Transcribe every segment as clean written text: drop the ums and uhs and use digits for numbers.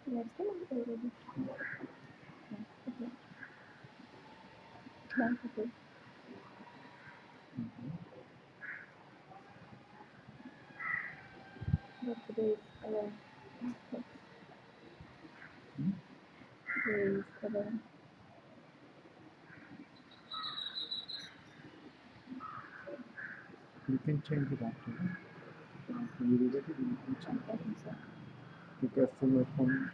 Where's the light already? Okay. Thank you. But today is today is You can change it after. You will get it, you can change I think so. it. Because from your phone.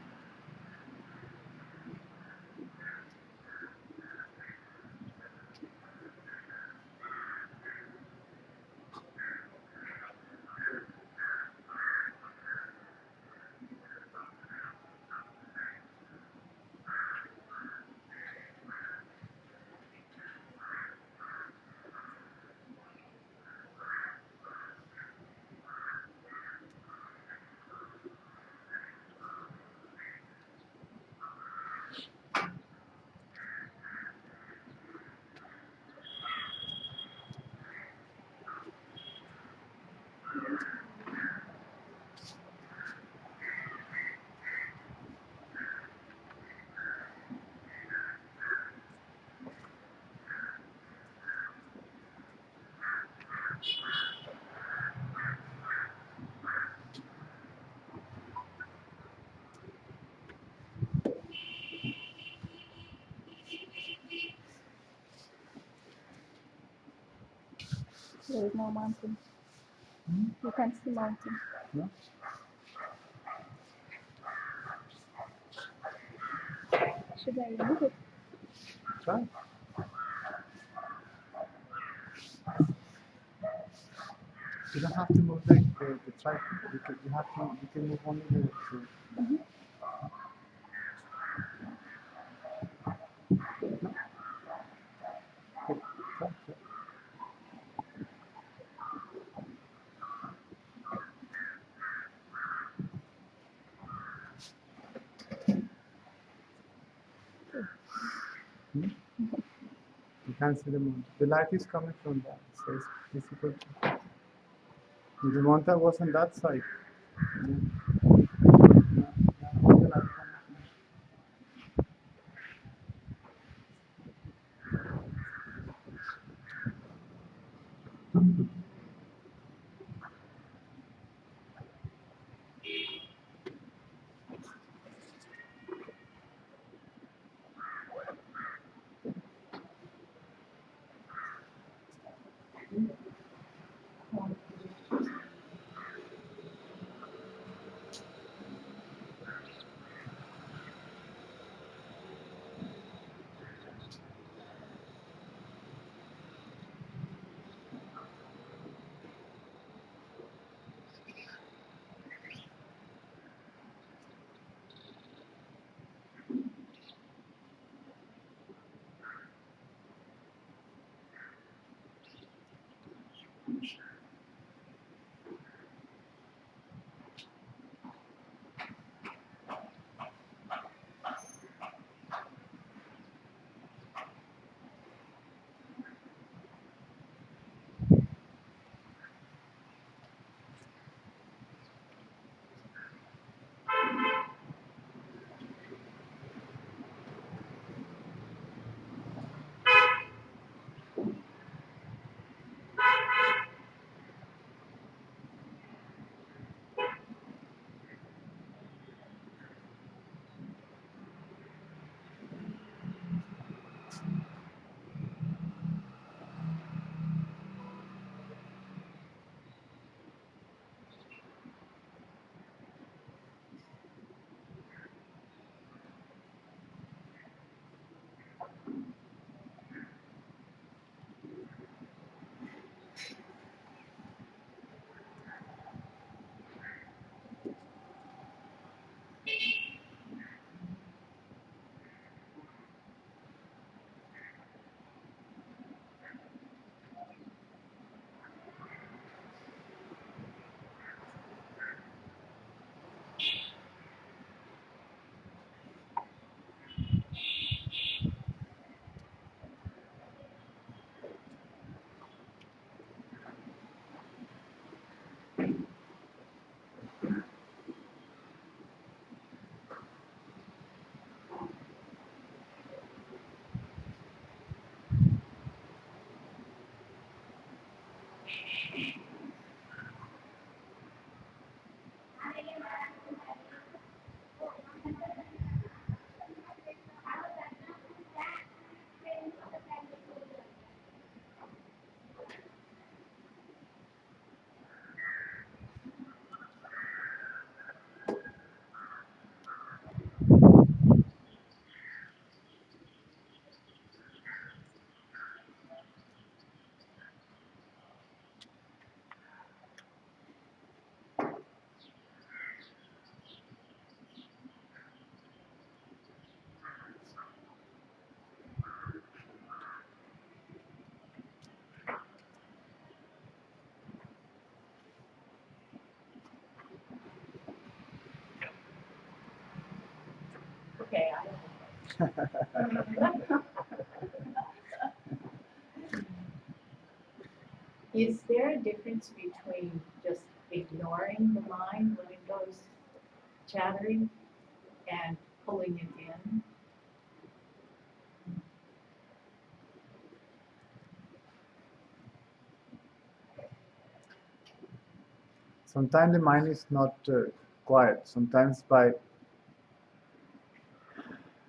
There is no mountain. You can't see mountain. No? Should I remove it? Try. You don't have to move the tripod. You can move only the You can't see the moon. The light is coming from that. It says visible. The mountain was on that side. okay. Is there a difference between just ignoring the mind when it goes chattering and pulling it in? Sometimes the mind is not quiet. Sometimes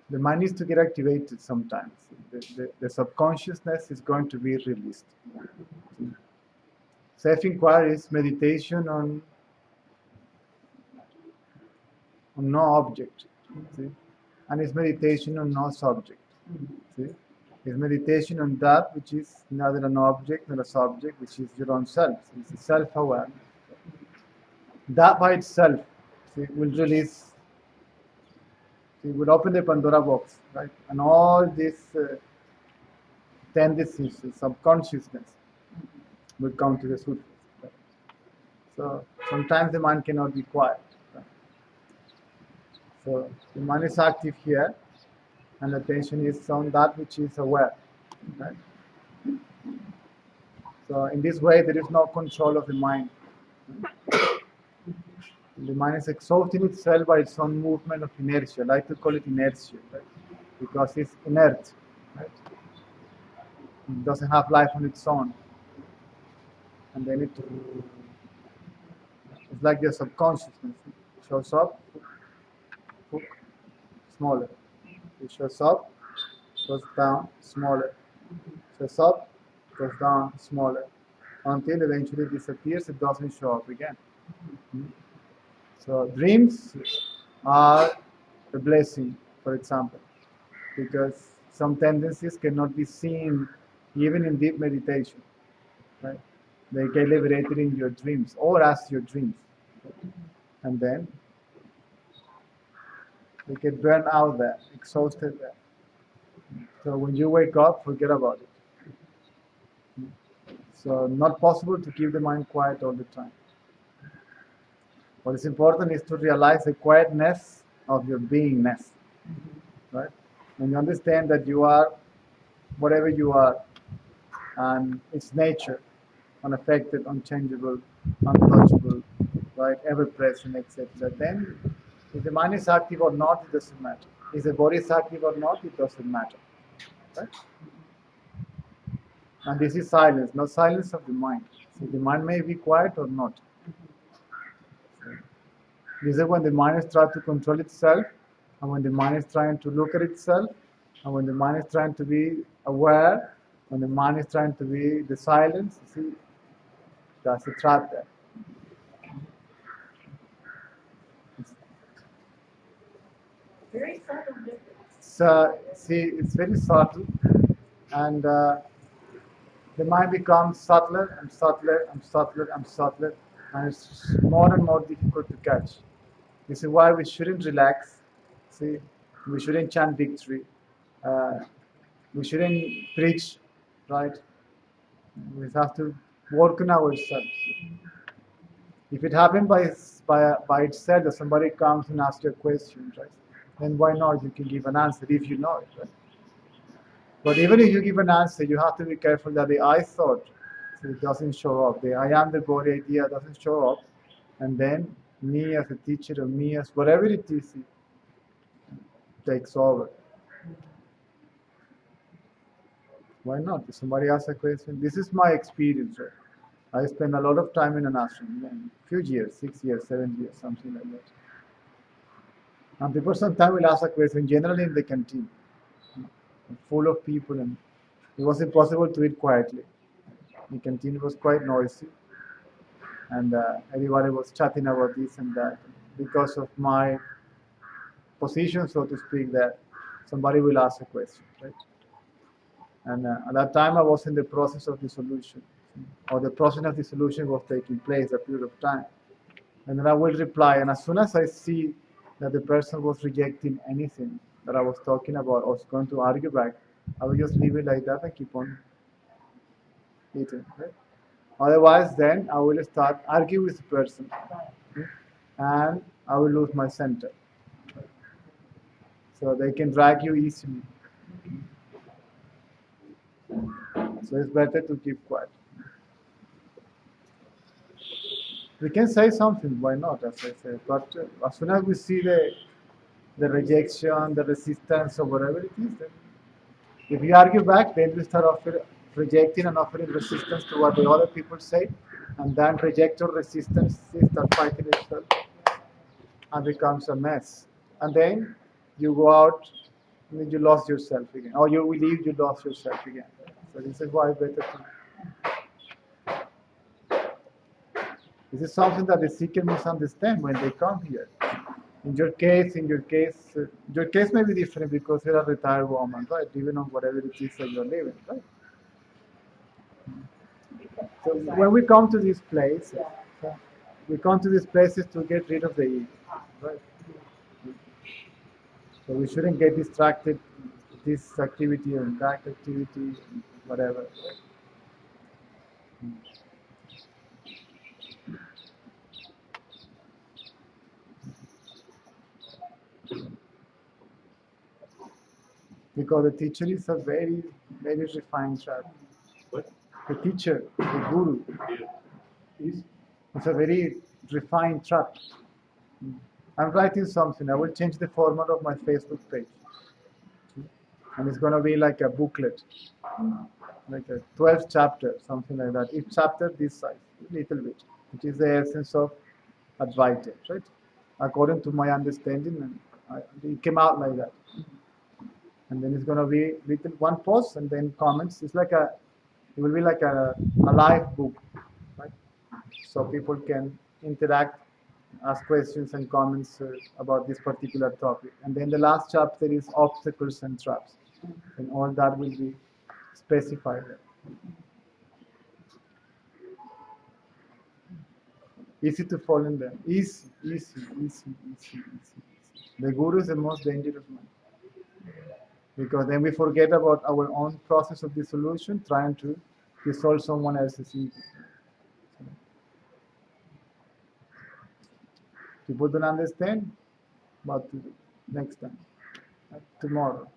the mind needs to get activated sometimes. The subconsciousness is going to be released. Self-inquiry is meditation on no object, see? And it's meditation on no subject. See? It's meditation on that which is neither an object nor a subject, which is your own self. It's a self-awareness. That by itself, see, will release, see, will open the Pandora box, right? And all these tendencies, subconsciousness, will come to the surface. Right? So sometimes the mind cannot be quiet. Right? So the mind is active here, and attention is on that which is aware. Right? So in this way, there is no control of the mind. The mind is exhausting itself by its own movement of inertia. I like to call it inertia, right? Because it's inert. Right? It doesn't have life on its own. And then it's like the subconsciousness. It shows up, smaller. It shows up, goes down, smaller. Shows up, goes down, smaller. Until eventually it disappears, it doesn't show up again. So dreams are a blessing, for example, because some tendencies cannot be seen even in deep meditation. Right? They get liberated in your dreams or as your dreams. And then they get burned out there, exhausted there. So when you wake up, forget about it. So not possible to keep the mind quiet all the time. What is important is to realize the quietness of your beingness. Right? When you understand that you are whatever you are, and its nature, unaffected, unchangeable, untouchable, right, ever present, etc. Then, if the mind is active or not, it doesn't matter. If the body is active or not, it doesn't matter. Right? And this is silence, not silence of the mind. So the mind may be quiet or not. This is when the mind is trying to control itself, and when the mind is trying to look at itself, and when the mind is trying to be aware, when the mind is trying to be the silence, you see, that's the trap there. Very subtle difference. So, see, it's very subtle, and the mind becomes subtler and subtler and subtler and subtler, and it's more and more difficult to catch. This is why we shouldn't relax. See, we shouldn't chant victory. Uh, we shouldn't preach, right? We have to work on ourselves. If it happened by itself, that somebody comes and asks you a question, right? Then why not? You can give an answer if you know it, right? But even if you give an answer, you have to be careful that the I thought, so it doesn't show up. The I am the body idea doesn't show up, and then me as a teacher or me as whatever it is, it takes over. Why not? If somebody asks a question, this is my experience. Right? I spent a lot of time in an ashram, a few years, 6 years, 7 years, something like that. And people sometimes will ask a question, generally in the canteen, full of people, and it was impossible to eat quietly. The canteen was quite noisy, and everybody was chatting about this and that. Because of my position, so to speak, that somebody will ask a question, right? And at that time, I was in the process of dissolution, or the process of dissolution was taking place a period of time. And then I will reply, and as soon as I see that the person was rejecting anything that I was talking about or was going to argue back, I will just leave it like that and keep on eating. Right? Otherwise, then I will start arguing with the person, and I will lose my center. So they can drag you easily. So it's better to keep quiet. We can say something, why not, as I said. But as soon as we see the rejection, the resistance, or whatever it is, then if we argue back, then we start rejecting and offering resistance to what the other people say, and then reject or resistance start fighting itself and becomes a mess. And then you go out and then you lost yourself again. Or you leave, you lost yourself again. So this is why it's better to. This is something that the seeker must understand when they come here. Your case may be different because you're a retired woman, right? Even on whatever it is that you're living, right? So when we come to these places, we come to these places to get rid of the ego, right? So we shouldn't get distracted with this activity or that activity, whatever. Right? Because the teacher is a very, very refined child. What? The teacher, the guru, Is is a very refined trap. I'm writing something. I will change the format of my Facebook page. And it's going to be like a booklet, like a 12 chapter, something like that. Each chapter this size, a little bit, which is the essence of Advaita, right? According to my understanding, and it came out like that. And then it's going to be little one post and then comments. It will be like a live book, right? So people can interact, ask questions and comments about this particular topic. And then the last chapter is obstacles and traps, and all that will be specified there. Easy to fall in them. Easy, easy, easy, easy, easy. The guru is the most dangerous one. Because then we forget about our own process of dissolution, trying to dissolve someone else's ego. People don't understand, but next time, tomorrow.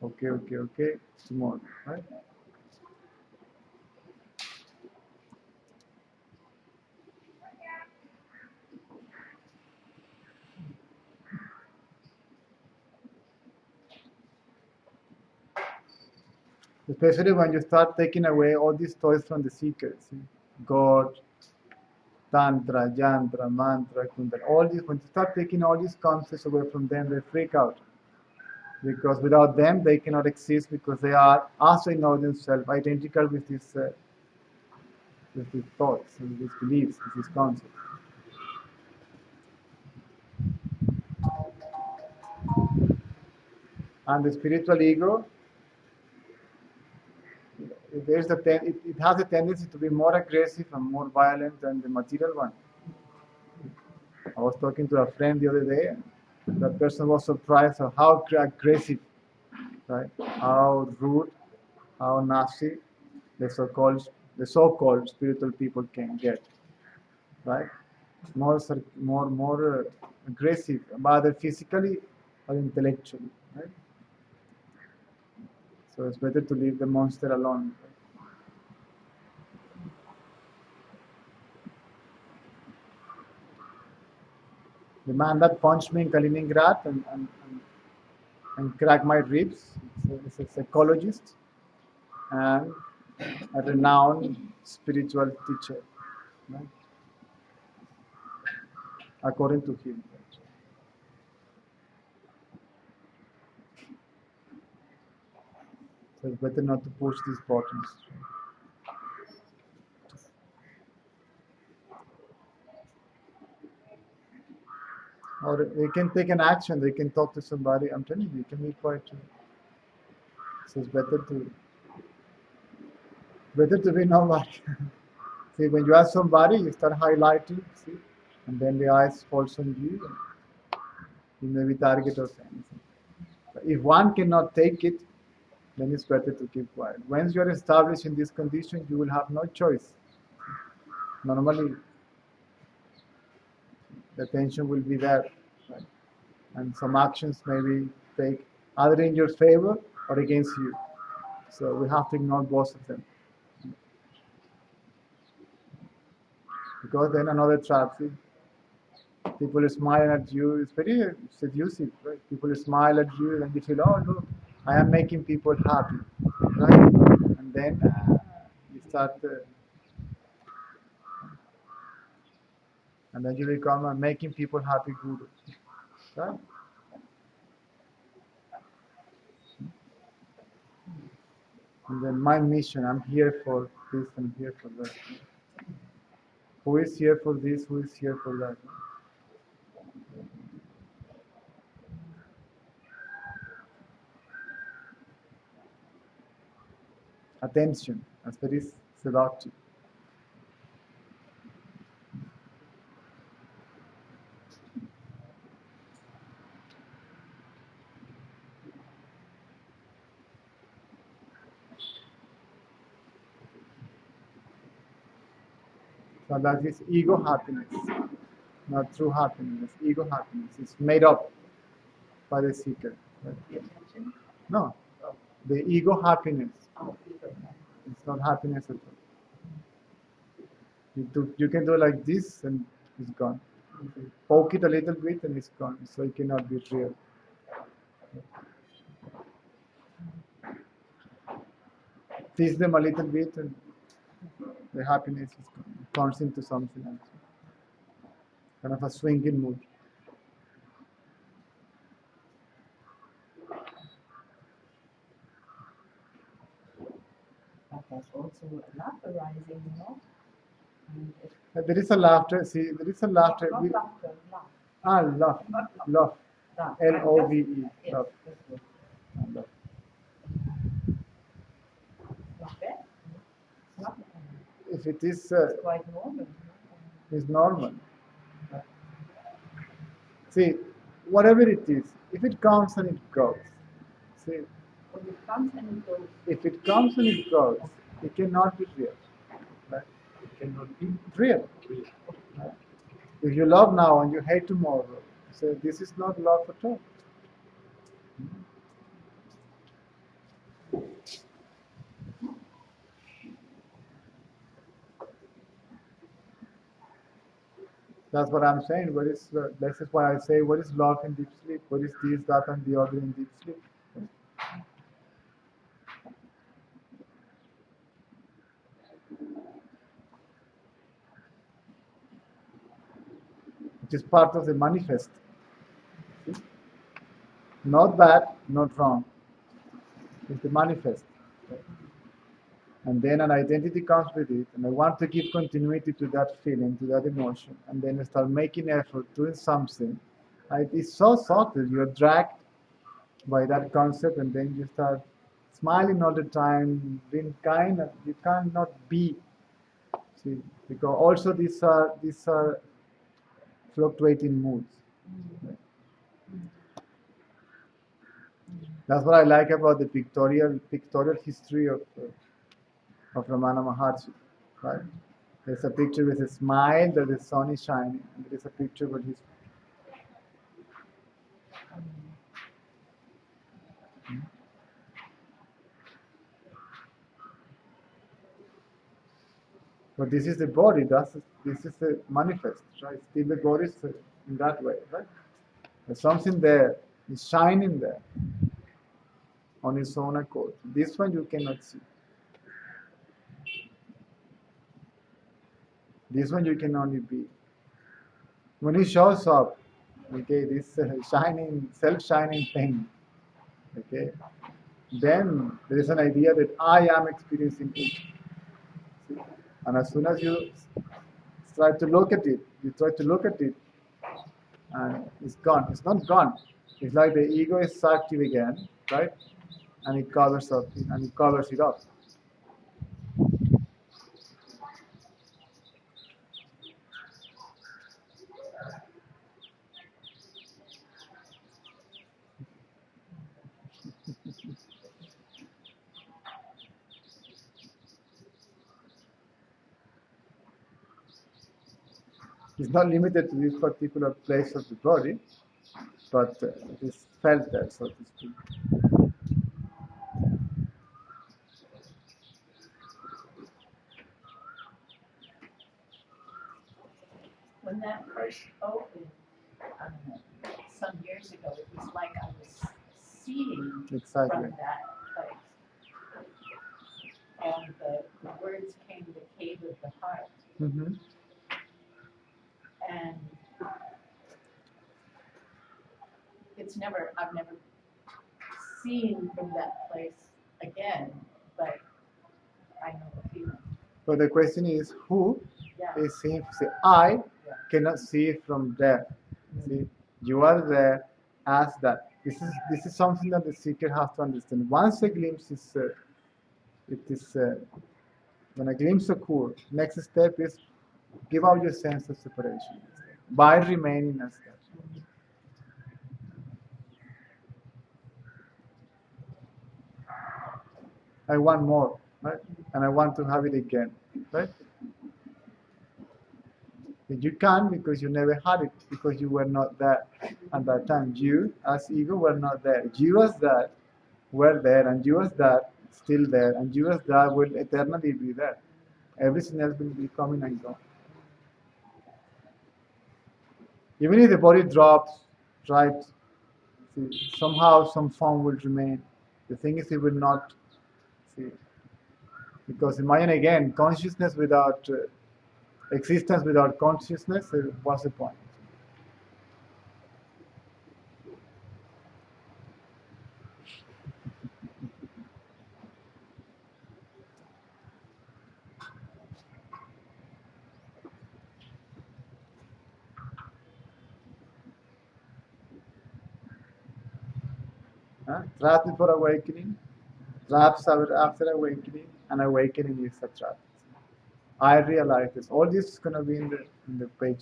Okay, okay, okay, tomorrow, right? Especially when you start taking away all these toys from the seekers, see? God, Tantra, Yantra, Mantra, Kundalini, all these, when you start taking all these concepts away from them, they freak out. Because without them, they cannot exist because they are, as they know themselves, identical with these thoughts, with these beliefs, with these concepts. And the spiritual ego, it has a tendency to be more aggressive and more violent than the material one. I was talking to a friend the other day, and that person was surprised at how aggressive, right? How rude, how nasty the so-called spiritual people can get, right? More aggressive, either physically or intellectually, right? So it's better to leave the monster alone. The man that punched me in Kaliningrad and cracked my ribs is a psychologist and a renowned spiritual teacher, right? According to him. So it's better not to push these buttons. Or they can take an action, they can talk to somebody. I'm telling you, you can be quiet too. So it's better to be nobody. See, when you ask somebody, you start highlighting, see, and then the eyes falls on you, and you may be target of anything. But if one cannot take it, then it's better to keep quiet. Once you are established in this condition, you will have no choice. Normally, the tension will be there, right? and some actions may be take either in your favor or against you. So we have to ignore both of them. Because then another trap, see, people smile at you, it's very seductive, right? People smile at you and you feel, oh look, I am making people happy, right? And then you start, and then you become a making people happy guru, right? And then my mission, I'm here for this and here for that. Who is here for this? Who is here for that? Attention, that's very seductive. So that is ego happiness, not true happiness. Ego happiness is made up by the seeker. Right? The attention. No, the ego happiness. Oh, ego. It's not happiness at all. You can do like this and it's gone. Poke it a little bit and it's gone. So it cannot be real. Tease them a little bit and the happiness is gone. It turns into something else. Kind of a swinging mood. But there's also love arising, And There is a laughter. See, there is a laughter. not laughter, love. Love. Not Love. love. Love. Yes, Love. that's good. Love. Not bad. It's not If it is, it's quite normal. is normal. See, whatever it is, if it comes and it goes. See, When it comes and it goes, if it comes and it goes, it cannot be real. Right? It cannot be Real. real. Right? If you love now and you hate tomorrow, so this is not love at all. That's what I'm saying. What is this is why I say, what is love in deep sleep? What is this, that, and the other in deep sleep? It is part of the manifest. Not bad, not wrong. It's the manifest. And then an identity comes with it, and I want to give continuity to that feeling, to that emotion, and then I start making effort, doing something. It's so subtle. You're dragged by that concept, and then you start smiling all the time, being kind. You cannot be. See, because also these are fluctuating moods. That's what I like about the pictorial history of Ramana Maharshi, right? There's a picture with a smile that the sun is shining, and there is a picture where he's but this is the body, this is the manifest, right? Still the body is in that way, right? There's something there, it's shining there on its own accord. This one you cannot see. This one you can only be. When it shows up, okay, this shining, self-shining thing, okay, then there is an idea that I am experiencing it. See? And as soon as you try to look at it, and it's gone. It's not gone. It's like the ego is active again, right? And it covers it up. It's not limited to this particular place of the body. but it is felt there, so to speak. When that first opened, some years ago, it was like I was seeing Exactly. from that place. And the words came, the cave of the heart. Mm-hmm. And I've never seen from that place again, but I know the feeling. But the question is, who Yeah. is seeing? See, I cannot see it from there. See, you are there as that. This is something that the seeker has to understand. Once a glimpse is, when a glimpse occurs, next step is give out your sense of separation by remaining as that. I want more, right? And I want to have it again, right? But you can't because you never had it, because you were not there at that time. You, as ego, were not there. You, as that, were there, and you, as that, still there, and you, as that, will eternally be there. Everything else will be coming and going. Even if the body drops, right, see, somehow some form will remain. The thing is, it will not, see, because imagine again, consciousness without existence without consciousness, what's the point? Trap before awakening, traps after awakening, and awakening is a trap. I realize this. All this is going to be in the page.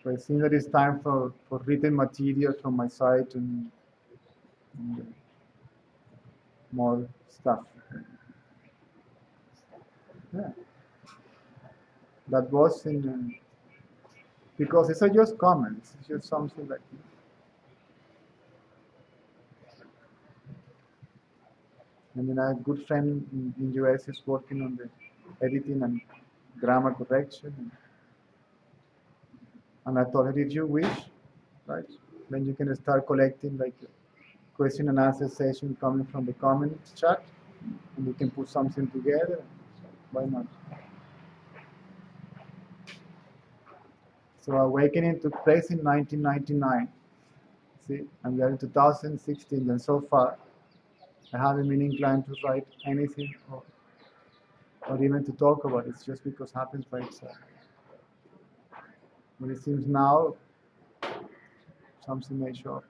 So I think that it's time for written material from my side and more stuff. Yeah. That was in because it's just comments. It's just something like. I mean, a good friend in US is working on the editing and grammar correction, and I told her, if you wish, right, then you can start collecting like question and answer session coming from the comments chat, and we can put something together. Why not? So awakening took place in 1999. See, and we are in 2016, and so far, I haven't been inclined to write anything or even to talk about it. It's just because it happens by itself. But it seems now something may show up.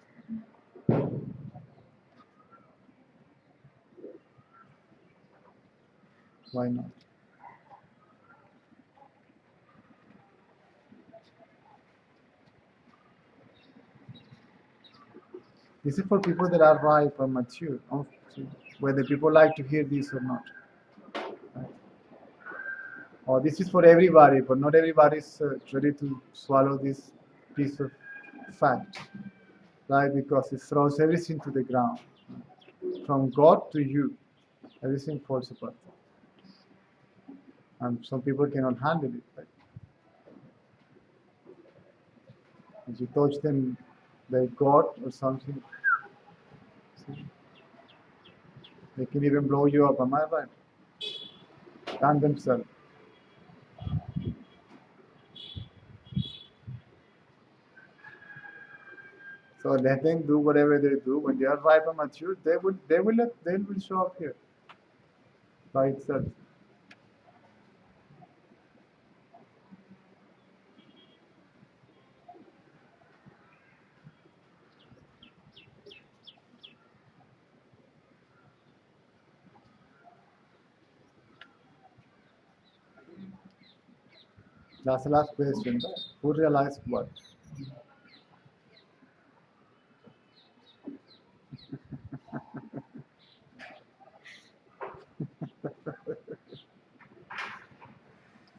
Why not? This is for people that are ripe or mature, whether people like to hear this or not. Right? Or this is for everybody, but not everybody is ready to swallow this piece of fact, right? Because it throws everything to the ground. From God to you, everything falls apart. And some people cannot handle it. Right? If you touch them like God or something, they can even blow you up. Am I right? And themselves. So let them do whatever they do. When they are ripe and mature, they will show up here by itself. That's the last question. Who realized what?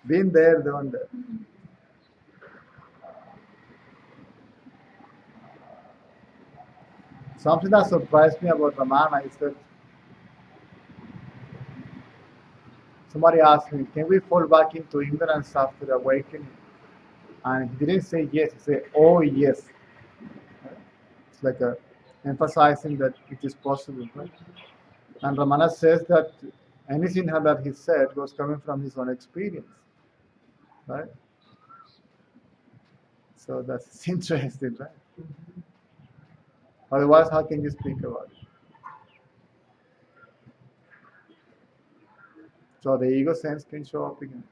Been there, done that. Something that surprised me about Ramana is that somebody asked me, can we fall back into ignorance after awakening? And he didn't say yes, he said, oh yes. It's like emphasizing that it is possible, right? And Ramana says that anything that he said was coming from his own experience, right? So that's interesting, right? Otherwise, how can you speak about it? So the ego sense can show up again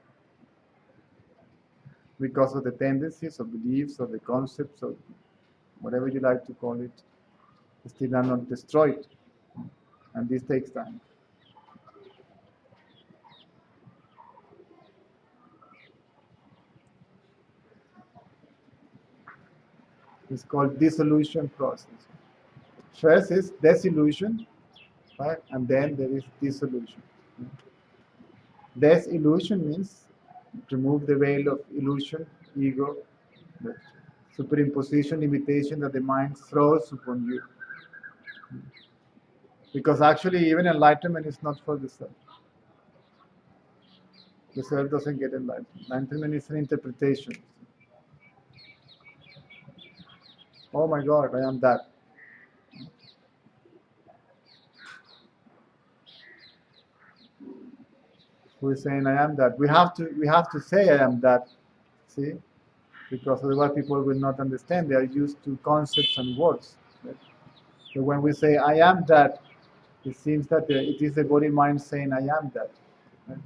because of the tendencies or beliefs or the concepts or whatever you like to call it, still are not destroyed. And this takes time. It's called dissolution process. First is disillusion, right? And then there is dissolution. Disillusion means remove the veil of illusion, ego, the superimposition, imitation that the mind throws upon you. Because actually, even enlightenment is not for the self. The self doesn't get enlightened. Enlightenment is an interpretation. Oh my God, I am that. Who is saying I am that? We have to say I am that. See, because otherwise people will not understand. They are used to concepts and words. Right? So when we say I am that, it seems that it is the body mind saying I am that. Right?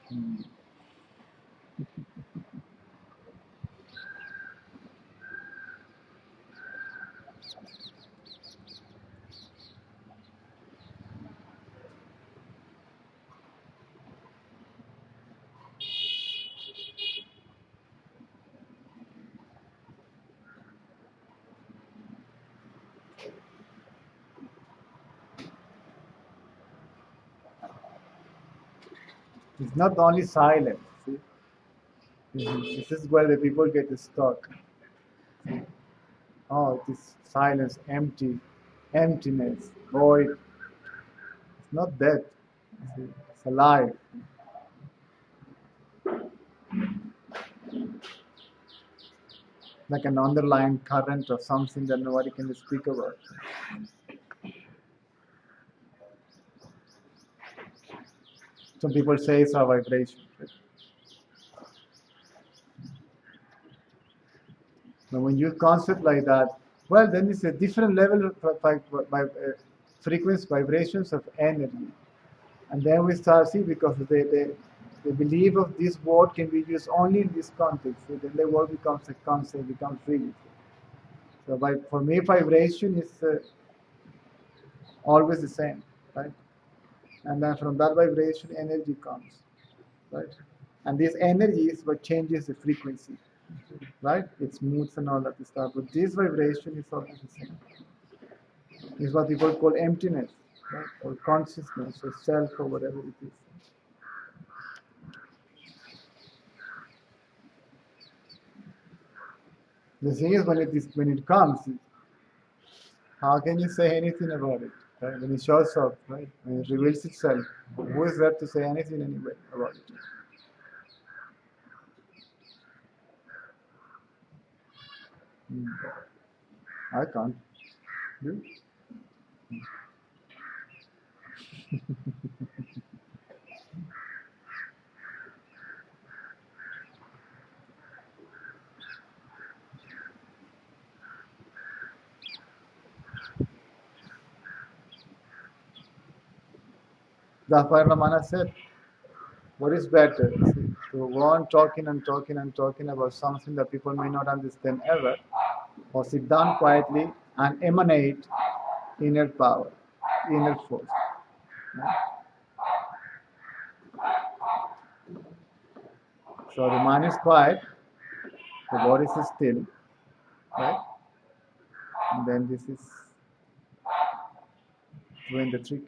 Hmm. It's not only silence. See? This is where the people get stuck. Oh, it is silence, empty, emptiness, void. It's not dead. See? It's alive. Like an underlying current or something that nobody can speak about. Some people say it's a vibration. Right? But when you concept like that, well, then it's a different level of frequency, vibrations of energy. And then we start see because the belief of this word can be used only in this context. So then the word becomes a concept, becomes real. So for me, vibration is always the same, right? And then from that vibration, energy comes, right? And this energy is what changes the frequency, right? Its moods and all that stuff. But this vibration is always the same. It's what people call emptiness, right? Or consciousness, or self, or whatever it is. The thing is, when it comes, how can you say anything about it? Right? When it shows up, right? When it reveals itself, who is there to say anything anyway about it? Hmm. I can't. You? That's why Ramana said, what is better? See, to go on talking and talking and talking about something that people may not understand ever, or sit down quietly and emanate inner power, inner force. Right? So the mind is quiet, the body is still, right? And then this is doing the trick.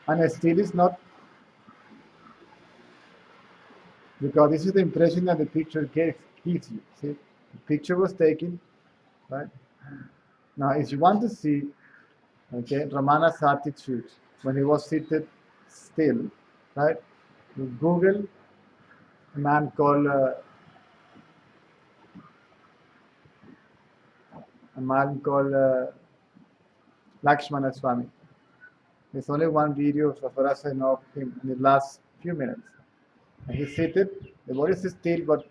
And still is not, because this is the impression that the picture gives you. See, the picture was taken, right? Now, if you want to see, okay, Ramana's attitude when he was seated still, right? You Google a man called Lakshmana Swami. There's only one video as far as I know of him in the last few minutes. And he's seated, the body is still, but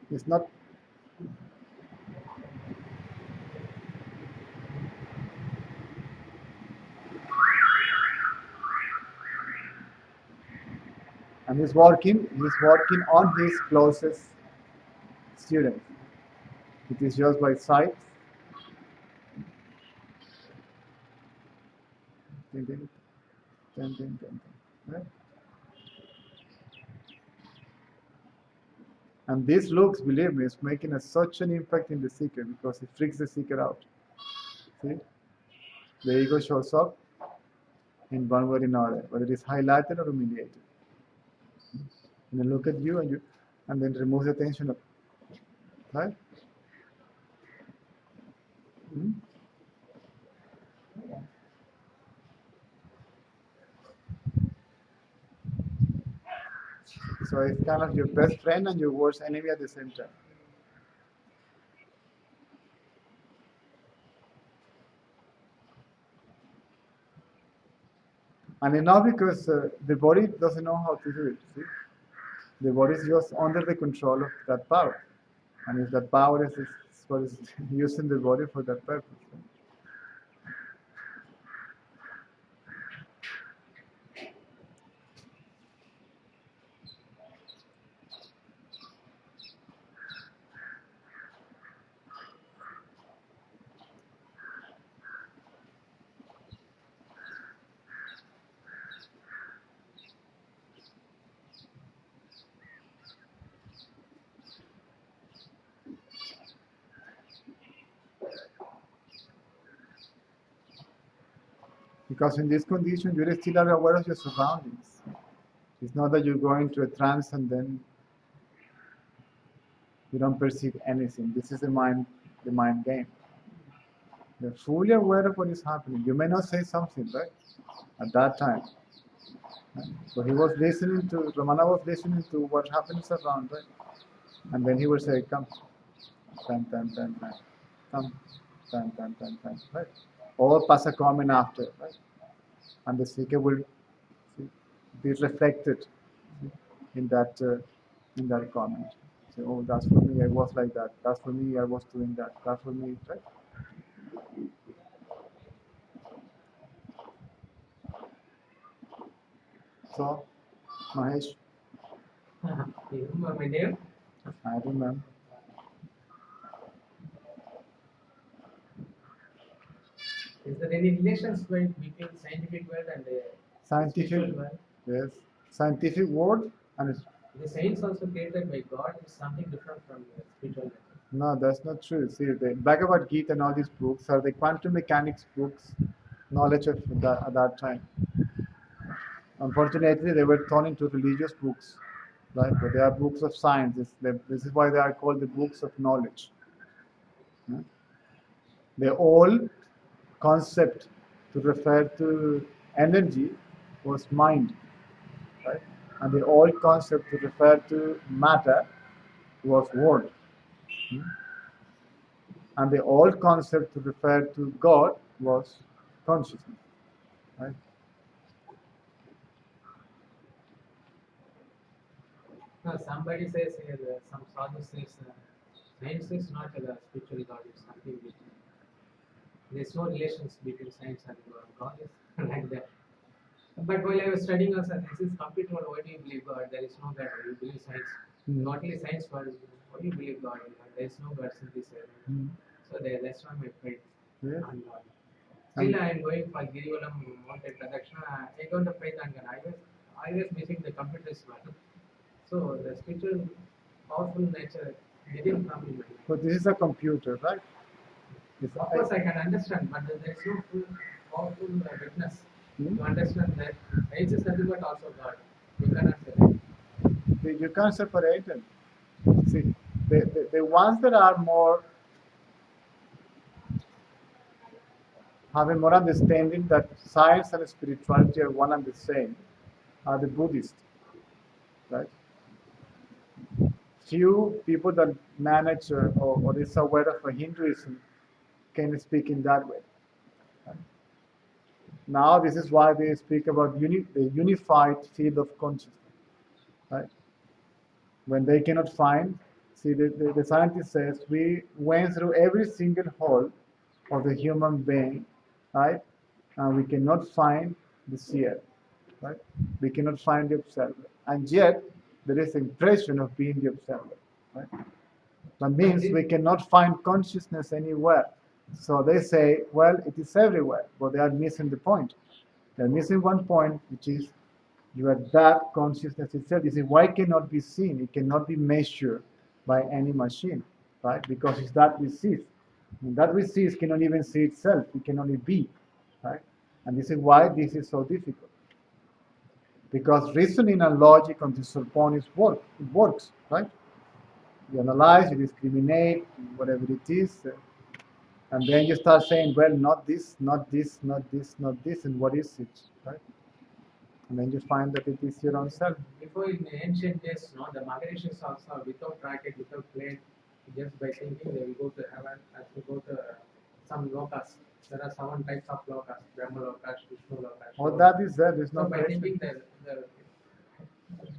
it's not. And he's working on his closest student. It is just by sight. Ding, ding, ding, ding, ding, right? And this looks, believe me, is making such an impact in the seeker because it freaks the seeker out. See? The ego shows up in one way or another, whether it is highlighted or humiliated. And then look at you and then remove the tension of, right? Hmm? So it's kind of your best friend and your worst enemy at the same time. And enough because the body doesn't know how to do it. See? The body is just under the control of that power. And if that power is what is using the body for that purpose. Because in this condition, you're still aware of your surroundings. It's not that you're going to a trance and then you don't perceive anything. This is the mind game. You're fully aware of what is happening. You may not say something, right? At that time. Right? So he was listening to, Ramana was listening to what happens around, right? And then he would say, come, tan, tan, tan, tan, come, tan, tan, tan, tan, right? Or pass a comment after, right? And the seeker will be reflected in that comment. Say, oh, that's for me. I was like that. That's for me. I was doing that. That's for me, right? So, Mahesh, You remember my name? I remember. Is there any relations between scientific world and Scientific, spiritual world? yes, scientific word, and The science also created by God is something different from spiritual world. no, that's not true. See, the Bhagavad Gita and all these books are the quantum mechanics books, knowledge of that at that time. Unfortunately, they were turned into religious books, right? But they are books of science. This is why they are called the books of knowledge. Yeah? The old concept to refer to energy was mind, right? And the old concept to refer to matter was word. Hmm? And the old concept to refer to God was consciousness, right? No, somebody says here, some sadhu says, Science is not a spiritual God, it's something which there's no relations between science and God is like that. But while I was studying also, this is complete world, why do you believe God? There is no God, you believe science. Not only science, but why do you believe God? There is no God in this area. So that's why my faith Yes. on God. Still, I am going for Girivalam mountain Pradakshina. I don't have faith on God. I was missing the computers one. So the spiritual, powerful nature didn't come in my mind. But this is a computer, right? Of course, I can understand, but there is no full, powerful witness to understand that science is nothing but also God. You cannot say. You can't separate them. See, the ones that are more having more understanding that science and spirituality are one and the same are the Buddhists, right? Few people that manage or is aware of Hinduism can speak in that way. Right? Now, this is why they speak about the unified field of consciousness, right? When they cannot find, see, the scientist says we went through every single hole of the human being, right? And we cannot find the seer, right? We cannot find the observer. And yet, there is impression of being the observer, right? That means we cannot find consciousness anywhere. So they say, well, it is everywhere, but they are missing the point. They're missing one point, which is you are that consciousness itself. You see, why cannot be seen? It cannot be measured by any machine, right? Because it's that which sees. And that which sees cannot even see itself. It can only be, right? And this is why this is so difficult. Because reasoning and logic on this point is it works, right? You analyze, you discriminate, whatever it is, and then you start saying, well, not this, not this, not this, not this, and what is it, right? And then you find that it is your own self. Before in ancient days, no, the Maharishis also without racket, without plane, just by thinking they will go to heaven, as to go to some lokas. There are 7 types of lokas: Brahma lokas, Vishnu lokas. All that is there. There's no So by question. thinking the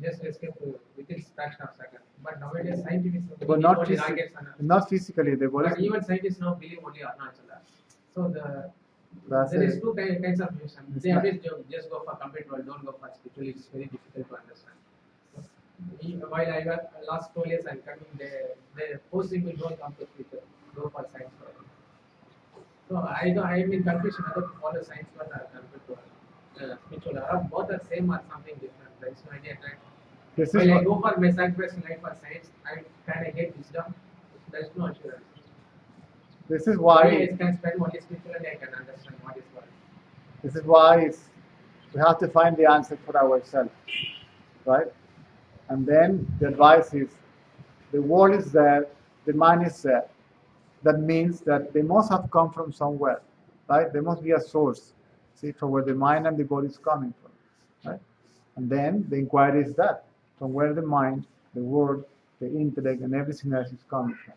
just escape within fraction of second. But nowadays scientists But believe not, only rockets and not physically. The body but even scientists now believe only Arunachala. So that's there is it. two kinds of views. It's They not- always just go for complete world, don't go for spiritual. It's very difficult to understand. While I got last 2 years and coming, they forcing me don't come to spiritual, go for science world. So I'm in confusion whether to follow science world or come to spiritual. Or both are same or something different. There is no idea. This is While I what, go for my sacrifice in life for science, can I get wisdom? There is no assurance. this is Only why I can spend only spiritual and I can understand what is what. this is why we have to find the answer for ourselves, right? And then the advice is the world is there, the mind is there. That means that they must have come from somewhere, right? There must be a source, see, from where the mind and the body is coming from, right? And then the inquiry is that from where the mind, the word, the intellect, and everything else is coming from.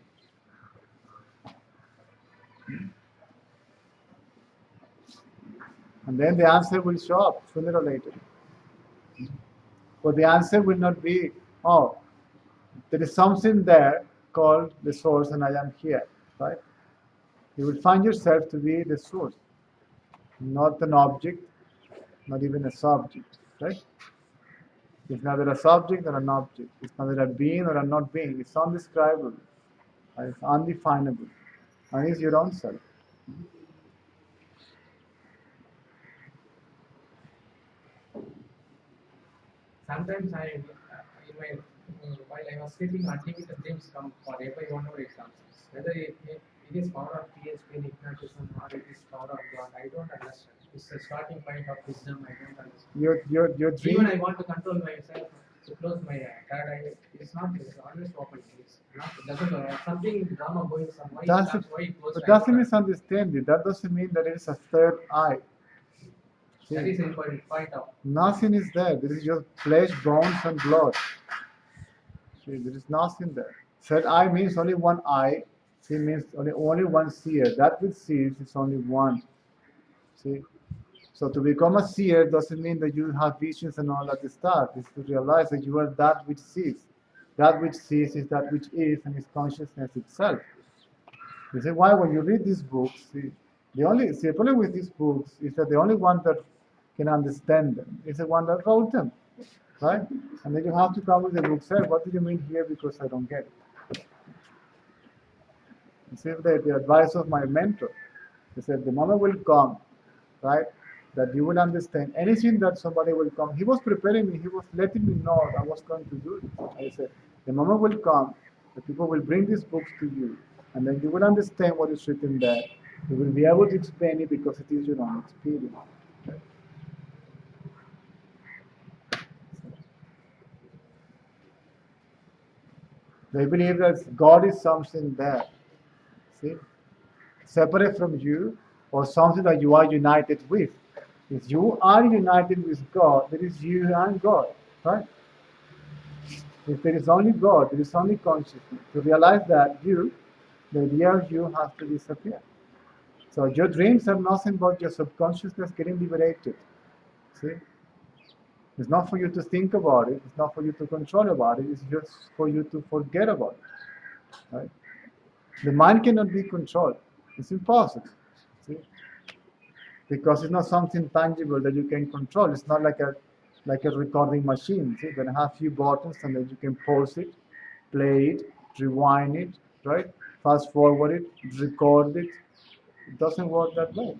And then the answer will show up sooner or later. But the answer will not be, oh, there is something there called the source and I am here, right? You will find yourself to be the source, not an object, not even a subject, right? It's neither a subject nor an object. It's neither a being or a not being. It's undescribable. It's undefinable. And it's your own self. Sometimes in my while I was sleeping, unlimited dreams come for every 1 hour it comes. Whether it is power of PHP and hypnotism or it is power of God, I don't understand. It's the starting point of wisdom. I don't understand. Your Even I dream, want to control myself to close my third eye. It's not. It's always open. It's not. It doesn't. Something drama going somewhere. doesn't, Why it closed but eyes doesn't are- misunderstand it. That doesn't mean that it is a third eye. That See, is the important point of. nothing is there. There is just flesh, bones, and blood. See, there is nothing there. Third eye means only one eye. See, means only one seer. That which sees is only one. See, so to become a seer doesn't mean that you have visions and all that stuff. It's to realize that you are that which sees. That which sees is that which is and is consciousness itself. This is why when you read these books, the problem with these books is that the only one that can understand them is the one that wrote them, right? And then you have to come with the book, say, what do you mean here? Because I don't get it. This is the advice of my mentor. He said, the moment will come, right, that you will understand anything that somebody will come. He was preparing me, he was letting me know I was going to do this. I said, the moment will come that people will bring these books to you, and then you will understand what is written there. You will be able to explain it because it is your own experience. They believe that God is something there, see, separate from you, or something that you are united with. If you are united with God, there is you and God, right? If there is only God, there is only consciousness. To realize that the idea of you has to disappear. So your dreams are nothing but your subconsciousness getting liberated. See? It's not for you to think about it, it's not for you to control about it, it's just for you to forget about it. Right? The mind cannot be controlled. It's impossible. See? Because it's not something tangible that you can control. It's not like a recording machine. See, that have few buttons and then you can pause it, play it, rewind it, right? Fast forward it, record it. It doesn't work that way.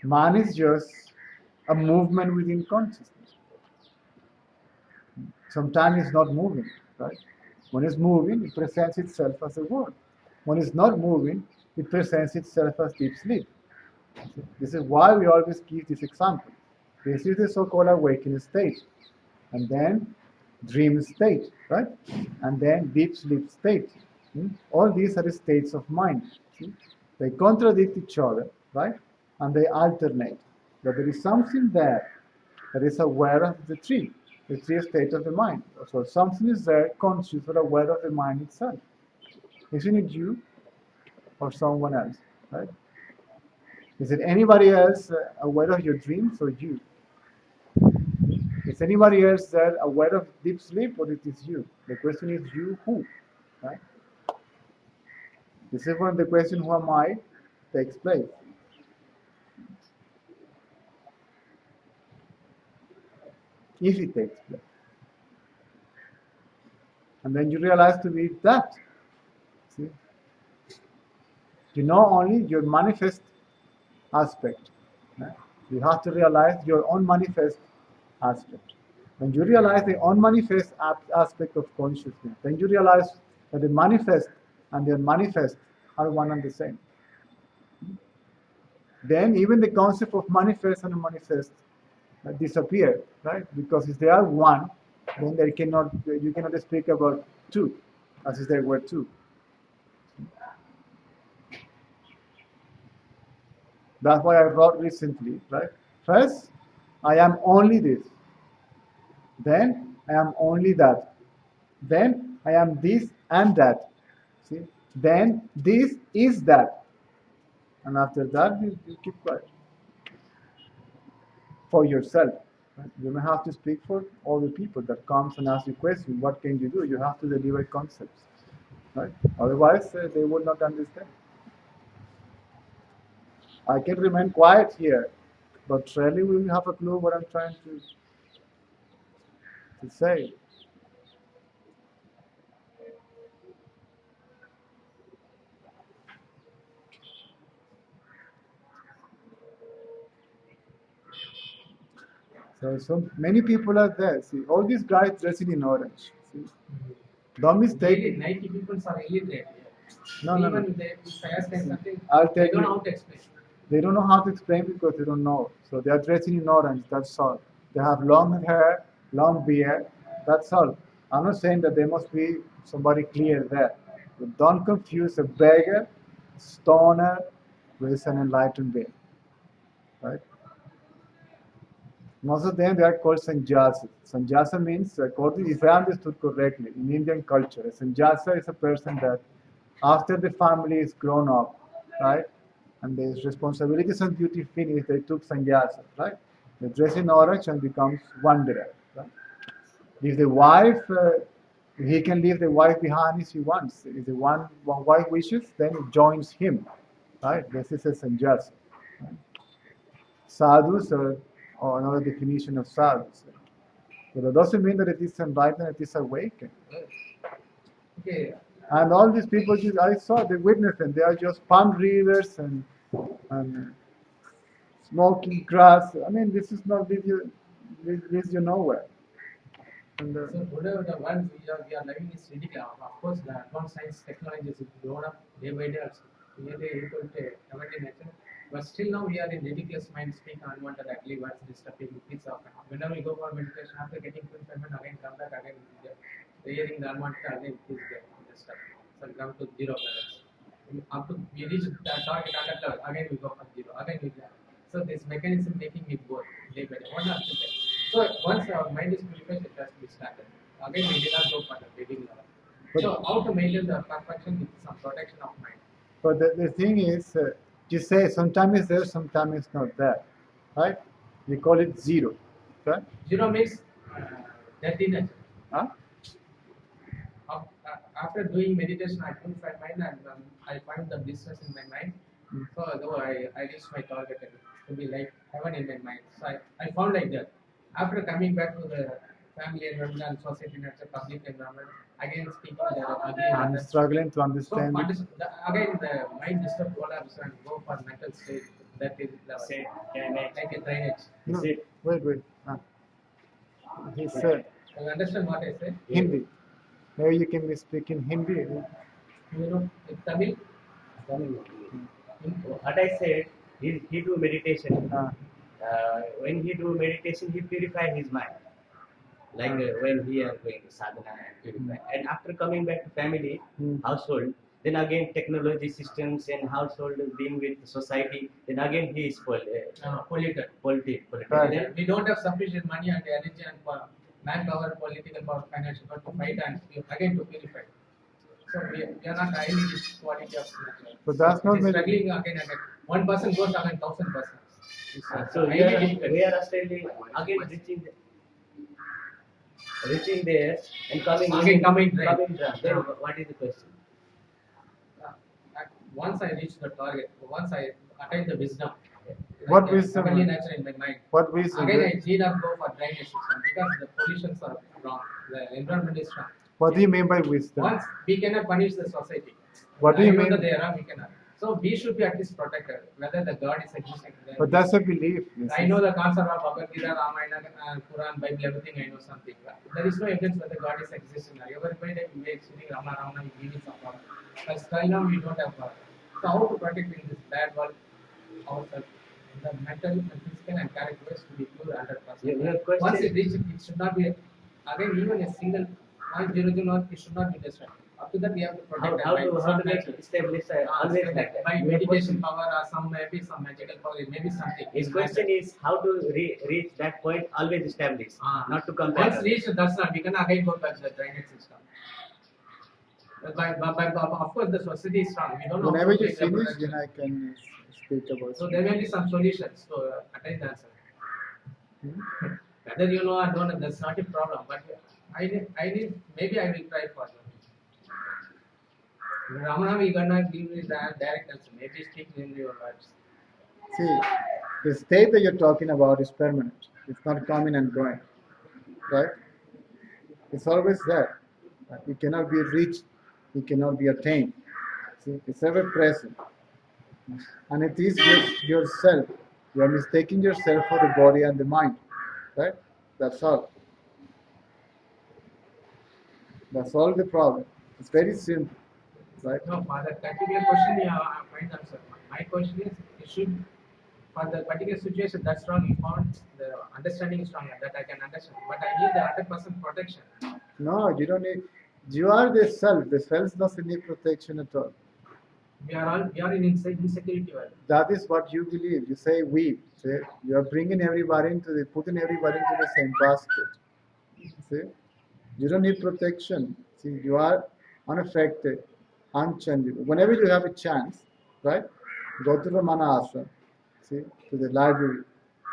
Man is just a movement within consciousness. Sometimes it's not moving, right? When it's moving, it presents itself as a word. When it's not moving, it presents itself as deep sleep. This is why we always give this example. This is the so-called awakened state, and then dream state, right? And then deep sleep state. All these are the states of mind. See? They contradict each other, right? And they alternate. But there is something there that is aware of the three state of the mind. So something is there, conscious or aware of the mind itself. Isn't it you or someone else, right? Is it anybody else aware of your dreams or you? Is anybody else there aware of deep sleep or it is you? The question is you who, right? This is when the question who am I takes place. If it takes place. And then you realize to be that. See? You know only your manifest aspect. Right? You have to realize your own manifest aspect. When you realize the unmanifest aspect of consciousness, then you realize that the manifest and the unmanifest are one and the same. Then even the concept of manifest and unmanifest disappear, right? Because if they are one, then you cannot speak about two, as if there were two. That's why I wrote recently, right? First, I am only this. Then I am only that. Then I am this and that. See? Then this is that. And after that, you keep quiet. For yourself. Right? You don't have to speak for all the people that comes and ask you questions. What can you do? You have to deliver concepts. Right? Otherwise, they would not understand. I can remain quiet here, but rarely will you have a clue what I'm trying to say. So many people are there. See, all these guys dressing in orange. See? Don't mistake Really, it. 90 people are illiterate. No, no, no. Even if I ask them something, I'll tell they don't you. know how to explain. They don't know how to explain because they don't know. So they are dressing in orange, that's all. They have long hair, long beard, that's all. I'm not saying that there must be somebody clear there. But don't confuse a beggar, stoner, with an enlightened being. Right? Most of them they are called sannyasi. Sannyasa means, according, if I understood correctly, in Indian culture, a sannyasa is a person that after the family is grown up, right, and there's responsibilities and duty finished, they took sannyasa, right? The dress in orange and becomes wanderer. Right? If the wife, he can leave the wife behind if he wants. If the one wife wishes, then it joins him. Right? This is a sannyas. Right? Sadhus or another definition of sadhus. But that doesn't mean that it is enlightened, it is awakened. Okay. And all these people, I saw, they witnessed them. They are just palm readers and smoking grass. I mean, this is not leads you nowhere. And, So whatever the world we are living is ridiculous. Of course, the advanced science technology is grown up day by day. Also. We are able to everyday nature. But still now we are in ridiculous mind speak unwanted ugly words disturbing kids often. Whenever we go for meditation after getting fulfillment again come back again the hearing the unwanted again is there. Just so come to zero balance. Up to we reach the target 100 level again we go for zero again we go. So this mechanism making it go day by day. One after that. So once our mind is purified, it has to be started. Again, we did not go for the reading level. So how to maintain the perfection with some protection of mind? but the thing is, you say sometimes it's there, sometimes it's not there. Right? We call it zero. Okay? Zero means dirty nature. Huh? After doing meditation, I purify mind and I find the business in my mind. So though I reach my target to be like heaven in my mind. So I found like that. After coming back to the family environment and society nature, public environment, again speaking the ugly I'm matters. struggling to So understand. again the mind disturb collapse and go for mental state. That is level. Say, can I Like a drainage. No, is it wait. He said You understand what I say? Hindi. Maybe you can speak in Hindi. You know, in Tamil. what I said? He do meditation. Uh, When he do meditation, he purify his mind. Like when he are going to sadhana and purify. And after coming back to family, household, then again technology systems and household being with society, then again he is Polluted. polluted. Right. Then we don't have sufficient money and energy and manpower, political power, financial power to fight and again to purify. So we are not highly this quality of nature. But that's not It is very- struggling again and again. One person goes again 1,000 persons. It's, So highly difficult. we are still again reaching there and coming Again coming right. coming down. Then what is the question? Uh, Once I reach the target, once I attain the wisdom, What the wisdom? heavenly nature in my mind. What wisdom? Again, I need not go for drainage system because the pollutions are wrong. The environment is wrong. What do you mean by wisdom? Once we cannot punish the society. What do you I know mean? that they are wrong, we cannot. So we should be at least protected, whether the God is existing. But that's a belief. I know the concept of Bhagavad Gita, Ramayana, Quran, Bible, everything I know something. There is no evidence whether God is existing. Every day we make sitting Rama, we give it some problem. But still now we don't have power. So how to protect in this bad world ourselves? The mental, and physical and characteristics to be pure 100%. Your question- Once it reaches, it should not be, again, even a single 0.00, it should not be destroyed. Up to that, we have to protect How our to mind. make establish always like that. By Your meditation question- power or some maybe some magical power, maybe something. His question is how to reach that point, always establish, not to compare. Once reached, that's not. We can again go back to the drainage system. Of course, the society is strong. We don't know. Whenever how to you take finish, reproduction. then I can speak about So it. there may be some solutions to attain the answer. Whether you know or don't, know, that's not a problem. But maybe I will try for you. Ramana, we gonna give you the direct answer. Maybe speak in your words. See, the state that you're talking about is permanent. It's not coming and going. Right? It's always there. It cannot be reached. It cannot be attained. See, it's ever present. And it is yourself. You are mistaking yourself for the body and the mind. Right? That's all. That's all the problem. It's very simple. Right? No, for that particular question, yeah, I find answer. My question is, it should, for the particular situation, that's wrong. You found the understanding is wrong, that I can understand. But I need the 100% protection. No, you don't need. You are the self. The self doesn't need protection at all. We are in insecurity world. That is what you believe. You say we. See, you are bringing everybody putting everybody into the same basket. See, you don't need protection. See, you are unaffected, unchangeable. Whenever you have a chance, right, go to the Ramana Ashram, see, to the library,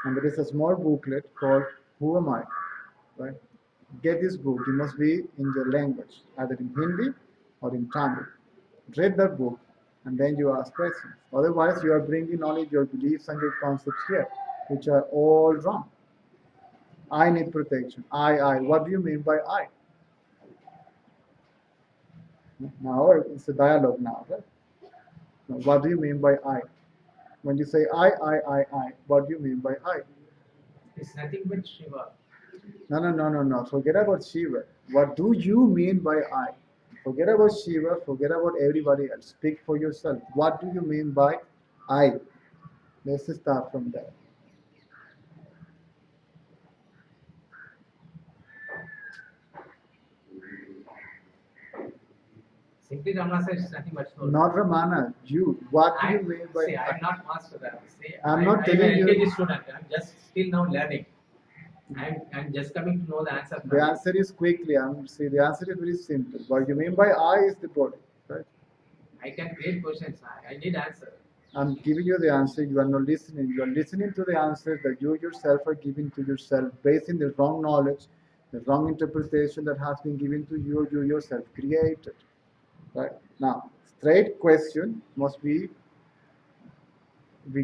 and there is a small booklet called Who Am I? Right? Get this book. It must be in your language, either in Hindi or in Tamil. Read that book, and then you ask questions. Otherwise, you are bringing only your beliefs and your concepts here, which are all wrong. I need protection. I. What do you mean by I? Now it's a dialogue now, right? Now, what do you mean by I? When you say I, what do you mean by I? It's nothing but Shiva. No. Forget about Shiva. What do you mean by I? Forget about Shiva. Forget about everybody else. Speak for yourself. What do you mean by I? Let's start from there. Simply Ramana says it's nothing but soul. Not Ramana. You. What do you mean by See, I? I'm not master that. See, I'm not I'm telling an you- LKG student. I'm just still now learning. I'm just coming to know the answer. The answer is quickly. See, the answer is very simple. What you mean by I is the body, right? I can create questions. I need answer. I'm giving you the answer. You are not listening. You are listening to the answer that you yourself are giving to yourself based on the wrong knowledge, the wrong interpretation that has been given to you. You yourself created. Right now, straight question must be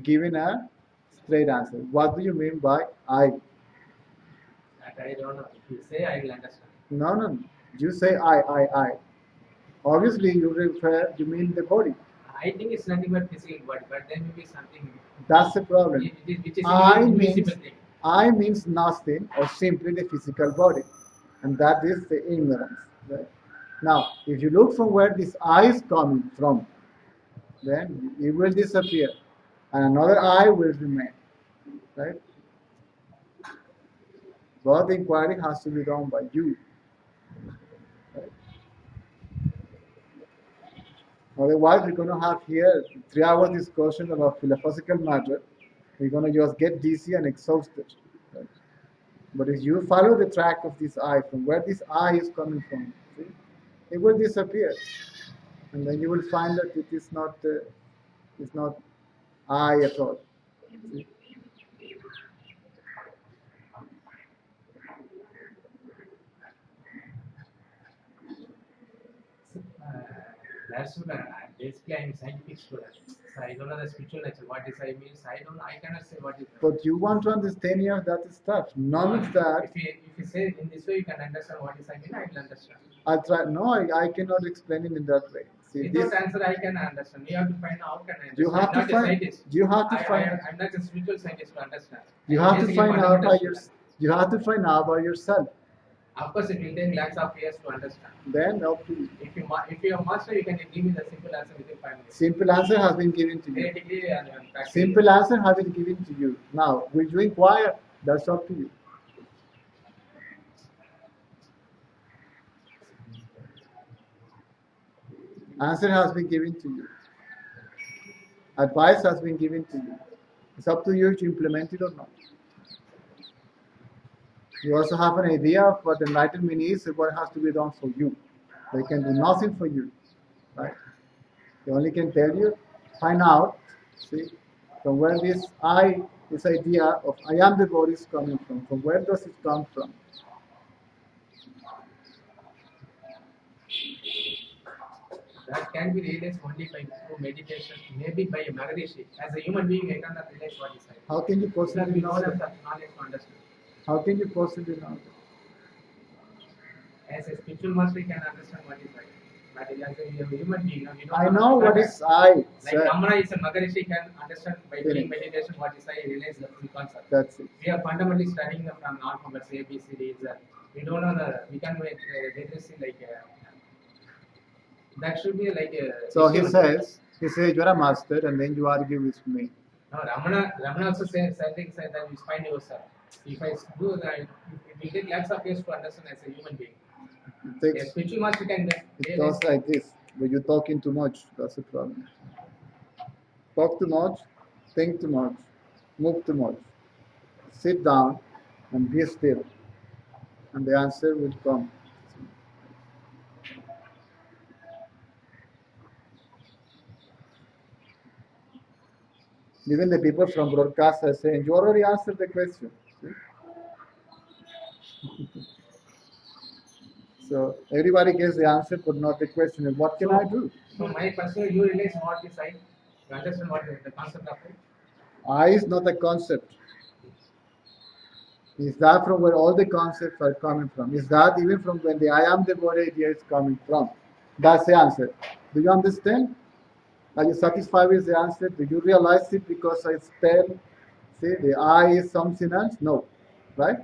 given a straight answer. What do you mean by I? That I don't know. If you say, I will understand. No. You say I. Obviously, you mean the body. I think it's nothing but physical body, but there may be something That's the problem. which is I invisible means thing. I means nothing or simply the physical body, and that is the ignorance. Right? Now, if you look from where this I is coming from, then it will disappear, and another I will remain. Right? But the inquiry has to be done by you. Right? Otherwise, we're going to have here 3 hours discussion about philosophical matter. We're going to just get dizzy and exhausted. Right? But if you follow the track of this I, from where this I is coming from, see, it will disappear, and then you will find that it's not I at all. See? That's what basically I'm a scientific student. So I don't know the spiritual nature. What is I means I don't know. I cannot say what is. But you want to understand here that stuff. None of that. If you say in this way, you can understand what is I mean. I will understand. I'll try. No, I cannot explain it in that way. See, Without this answer, I can understand. You have to find out how can I understand. you have I'm to not a find. scientist. You have to find. I'm not a spiritual scientist to understand. You I'm have to basically find out fundamental by student. You have to find out by yourself. Of course, it will take lakhs of years to understand. Then up to you. If you are master, you can give me the simple answer within 5 minutes. Simple answer has been given to you. Theoretically and practically. Simple answer has been given to you. Now, will you inquire? That's up to you. Answer has been given to you. Advice has been given to you. It's up to you to implement it or not. You also have an idea of what enlightenment is and what has to be done for you. They can do nothing for you, right? They only can tell you, find out, see, from where this idea of I am the body is coming from where does it come from? That can be realized only by through meditation, maybe by a Maharishi. As a human being, I cannot realize what is I. How can you Because possibly we know don't have that? that knowledge to understand. How can you possibly know that? As a spiritual master, you can understand what is I. But as a human being, we don't I have know that. what is I, Like sir. Ramana is a Maharishi, can understand by doing Correct. meditation what is I, realize the full concept. That's it. We are fundamentally studying them from alphabets, A, B, C, D, Z. We don't know we can make literacy that should be like a. So he says, you are a master and then you argue with me. No, Ramana also says something said that you find yourself. If I do that, it will take lakhs of years to understand as a human being. It A takes, spiritual master can it goes like this, but you're talking too much, that's the problem. Talk too much, think too much, move too much. Sit down and be still, and the answer will come. Even the people from broadcast are saying, you already answered the question. See? So everybody gets the answer, but not the question. And what can I do? So my personal, you realize what is I? You understand what is the concept of it? I is not a concept. Is that from where all the concepts are coming from? Is that even from when the I am the body idea is coming from? That's the answer. Do you understand? Are you satisfied with the answer? Do you realize it because I spell? See, the I is something else? No. Right?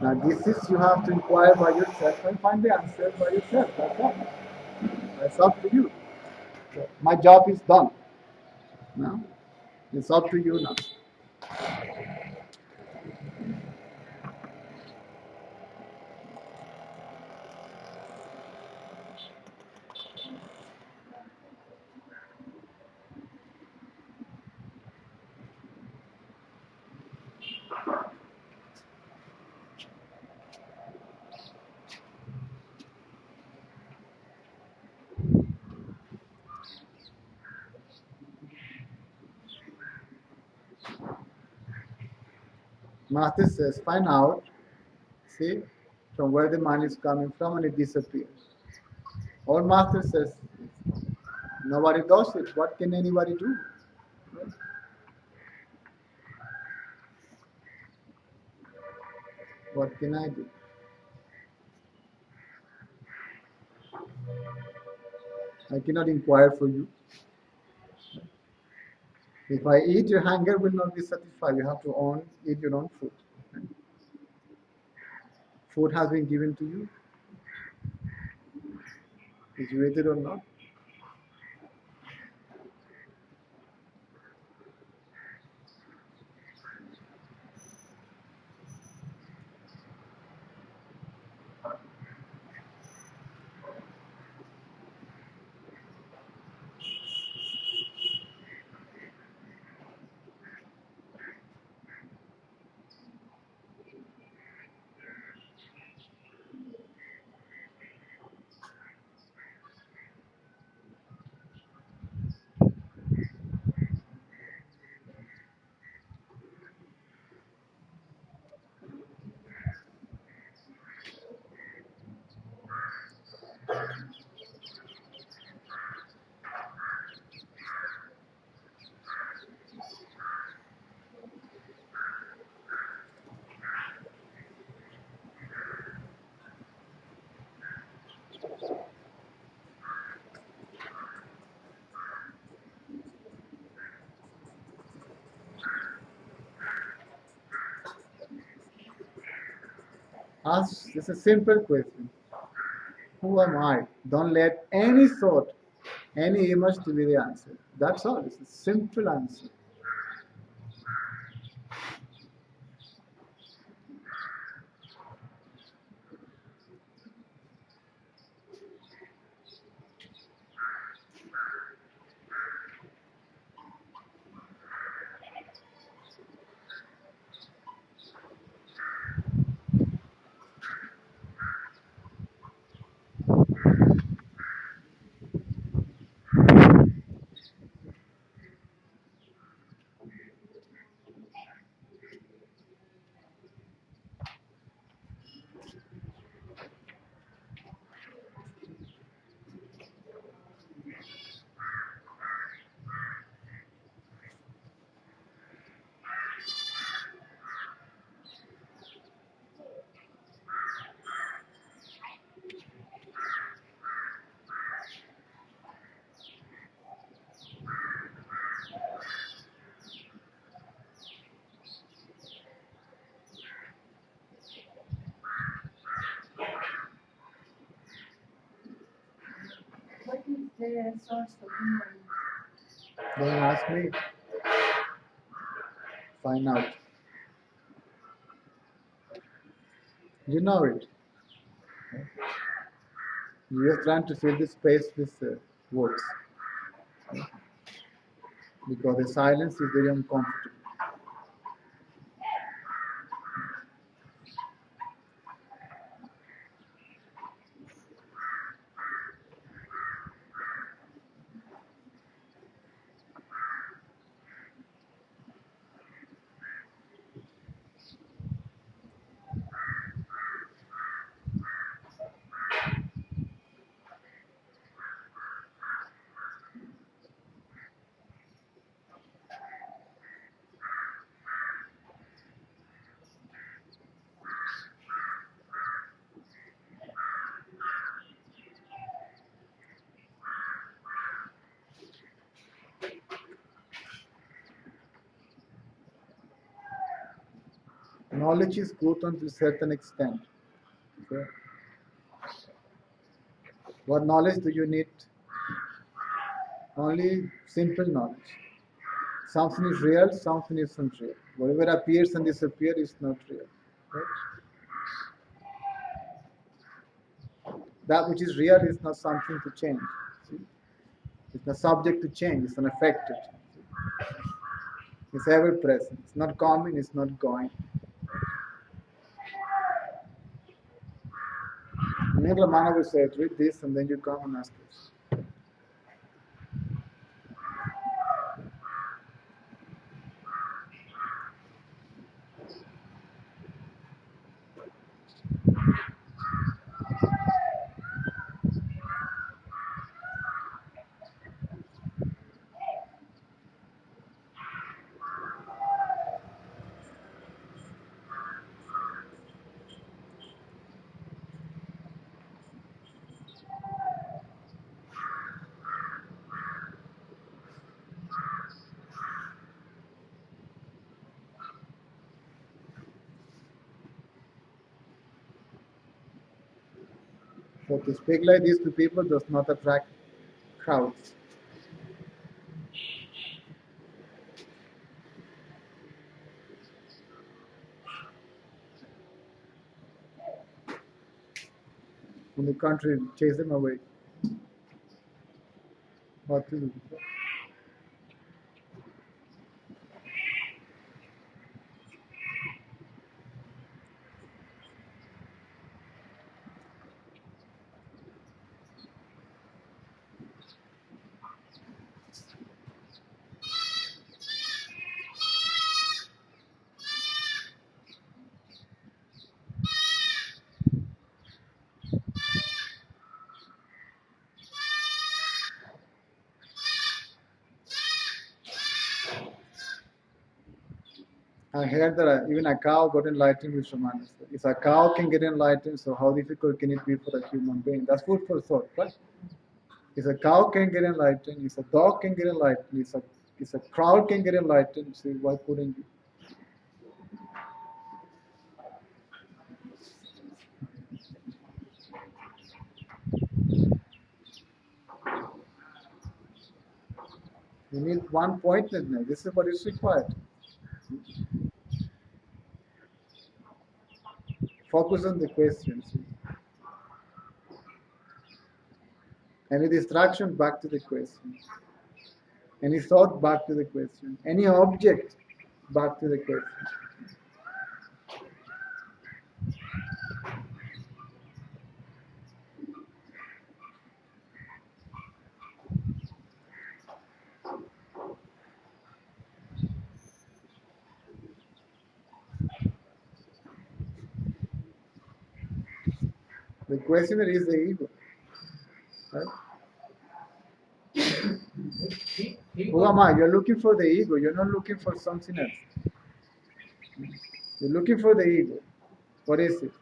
Now this is, you have to inquire by yourself and find the answer by yourself. That's all. That's up to you. So my job is done. Now, it's up to you now. Master says, find out, see, from where the mind is coming from, and it disappears. Or Master says, nobody does it. What can anybody do? What can I do? I cannot inquire for you. If I eat, your hunger will not be satisfied. You have to eat your own food. Food has been given to you. Did you eat it or not? Ask, it's a simple question. Who am I? Don't let any thought, any image to be the answer. That's all. It's a simple answer. What is the source of memory? Don't ask me. Find out. You know it. You're just trying to fill the space with words. Because the silence is very uncomfortable. Knowledge is good until a certain extent. Okay? What knowledge do you need? Only simple knowledge. Something is real, something isn't real. Whatever appears and disappears is not real. Right? That which is real is not something to change. See? It's not subject to change, it's unaffected. It's ever present. It's not coming, it's not going. Nirlamana will say, read this and then you come and ask us. So to speak like this to people does not attract crowds. On the contrary, chase them away. What to do? I heard that even a cow got enlightened with shamans. If a cow can get enlightened, so how difficult can it be for a human being? That's food for thought, right? If a cow can get enlightened, if a dog can get enlightened, if a crowd can get enlightened, so why couldn't you? You need one pointedness. This is what is required. Focus on the question. See? Any distraction, back to the question. Any thought, back to the question. Any object, back to the question. The questioner is the ego. Right? Who am I? You're looking for the ego. You're not looking for something else. You're looking for the ego. What is it?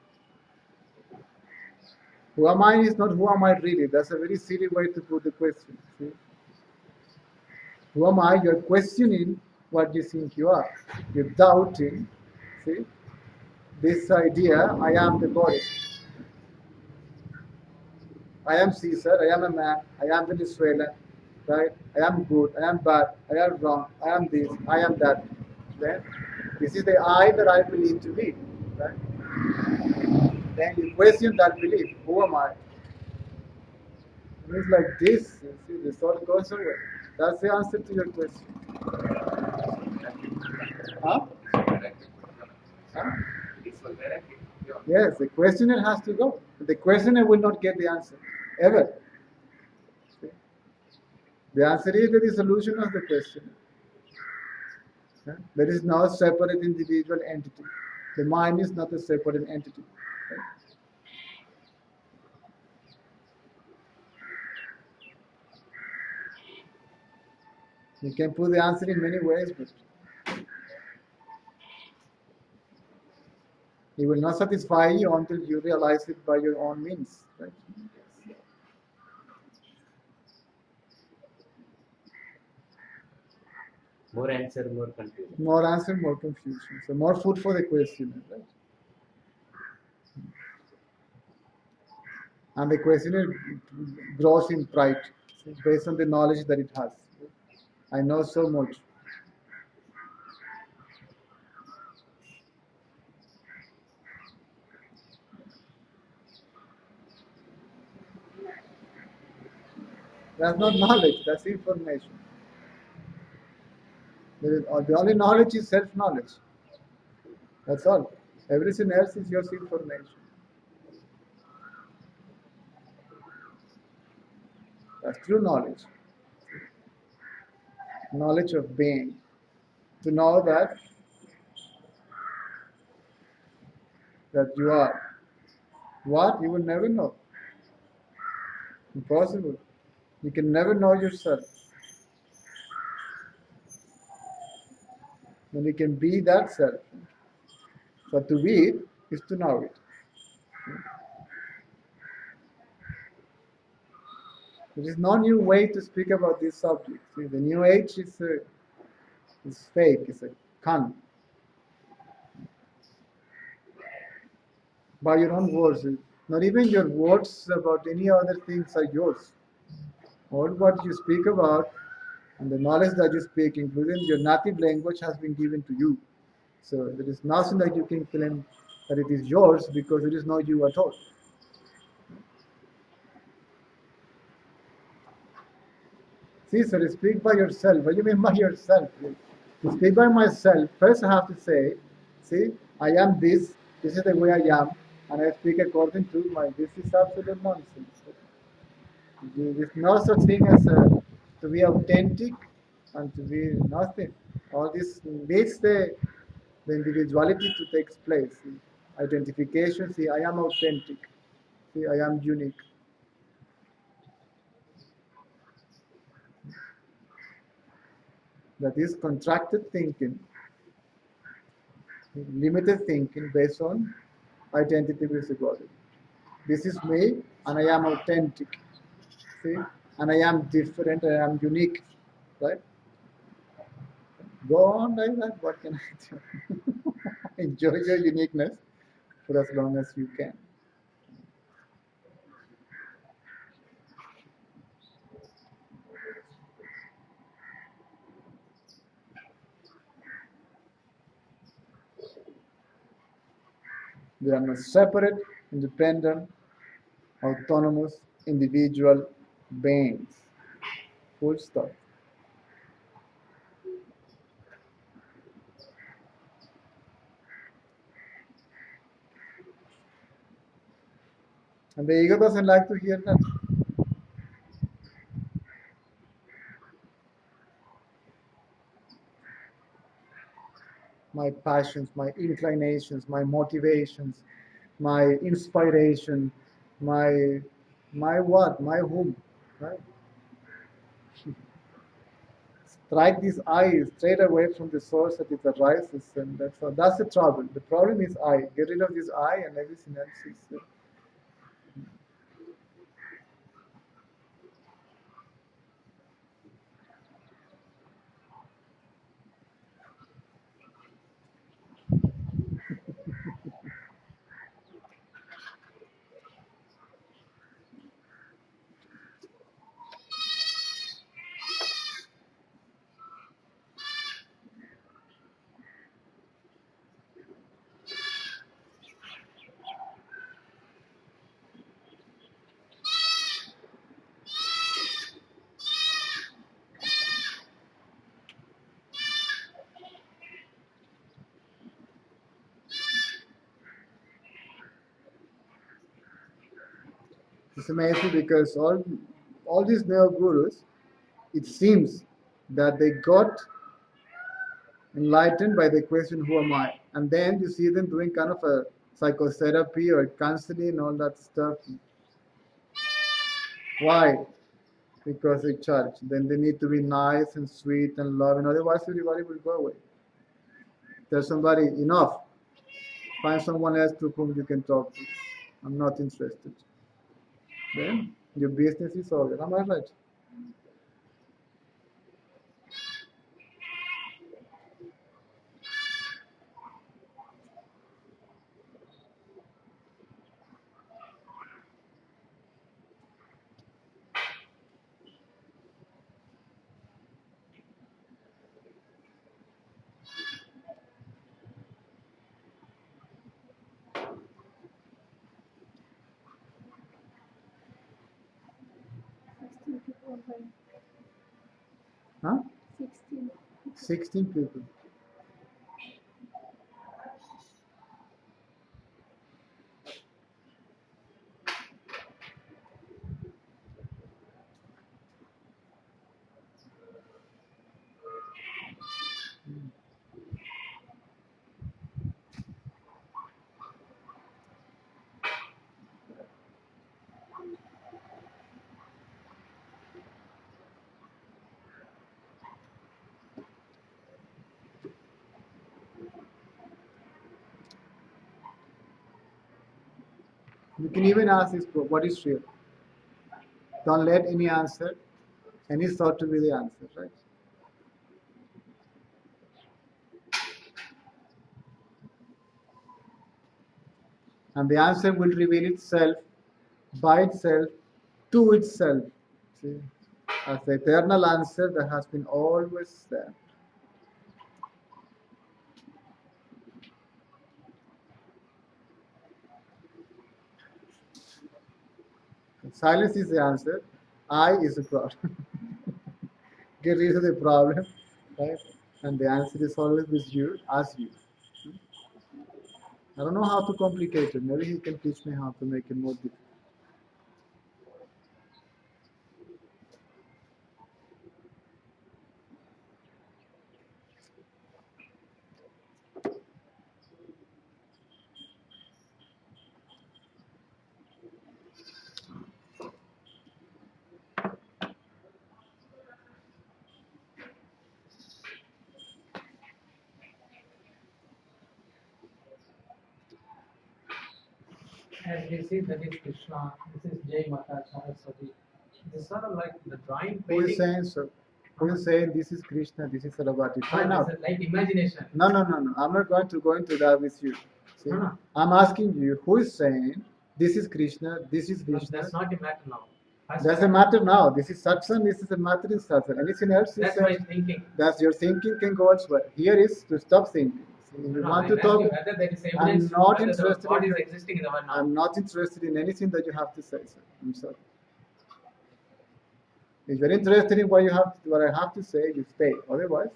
Who am I is not who am I really. That's a very silly way to put the question. See? Who am I? You're questioning what you think you are. You're doubting. See? This idea, I am the body. I am Caesar, I am a man, I am Venezuelan, right? I am good, I am bad, I am wrong, I am this, I am that. Then this is the I that I believe to be, right? Then you question that belief. Who am I? And it's like this, you see, the thought goes away. That's the answer to your question. Huh? Huh? Yes, the questioner has to go. The questioner will not get the answer, ever. The answer is the solution of the question. There is no separate individual entity. The mind is not a separate entity. You can put the answer in many ways, but it will not satisfy you until you realize it by your own means. Right? More answer, more confusion. More answer, more confusion. So more food for the questioner, right? And the questioner grows in pride based on the knowledge that it has. I know so much. That's not knowledge, that's information. The only knowledge is self-knowledge. That's all. Everything else is just information. That's true knowledge. Knowledge of being. To know that you are. What? You will never know. Impossible. You can never know yourself. And you can be that self. So to be it is to know it. There is no new way to speak about this subject. See, the new age is fake, it's a con. By your own words. Not even your words about any other things are yours. All what you speak about and the knowledge that you speak, including your native language, has been given to you. So there is nothing that you can claim that it is yours because it is not you at all. See, so to speak by yourself. What do you mean by yourself? To speak by myself, first I have to say, see, I am this is the way I am, and I speak according to this is absolute nonsense. There is no such thing as to be authentic and to be nothing. All this needs the individuality to take place. See, identification, see, I am authentic. See, I am unique. That is contracted thinking, limited thinking based on identity visibility. This is me, and I am authentic. See, and I am different. I am unique, right? Go on like that. What can I do? Enjoy your uniqueness for as long as you can. They are not separate, independent, autonomous, individual beings. Full stop. And the ego doesn't like to hear that. My passions, my inclinations, my motivations, my inspiration, my what, my whom, right? Strike this I straight away from the source that it arises, and that's the trouble. The problem is I. Get rid of this I, and everything else is. It's amazing because all these neo gurus, it seems that they got enlightened by the question, who am I? And then you see them doing kind of a psychotherapy or counseling and all that stuff. Why? Because they charge. Then they need to be nice and sweet and loving, otherwise everybody will go away. Tell somebody, enough. Find someone else to whom you can talk to. I'm not interested. Then your business is over. Am I right? her. Huh? 16. 16 people. You can even ask this, what is real? Don't let any answer, any thought to be the answer, right? And the answer will reveal itself by itself to itself. See? As the eternal answer that has been always there. Silence is the answer. I is the problem. Get rid of the problem, right? And the answer is always with you, as you. I don't know how to complicate it. Maybe he can teach me how to make it more difficult. As we see, that is Krishna. This is Jai Mata Saraswati. This is sort of like the drawing Who is painting. saying so? Who is saying this is Krishna, this is Saraswati? Find out. This is like imagination. No. I'm not going to go into that with you. See? No. I'm asking you, who is saying this is Krishna, this is But Krishna? that's not a matter now. Doesn't matter now. This is satsang, this is a matter in satsang. Anything else is That's my thinking. that's your thinking can go elsewhere. Here is to stop thinking. See, if you want to talk, Whether there is I'm evidence, not whether interested the God in is existing in the world now. I'm not interested in anything that you have to say, sir. I'm sorry. If you're interested in what I have to say, you stay. Otherwise,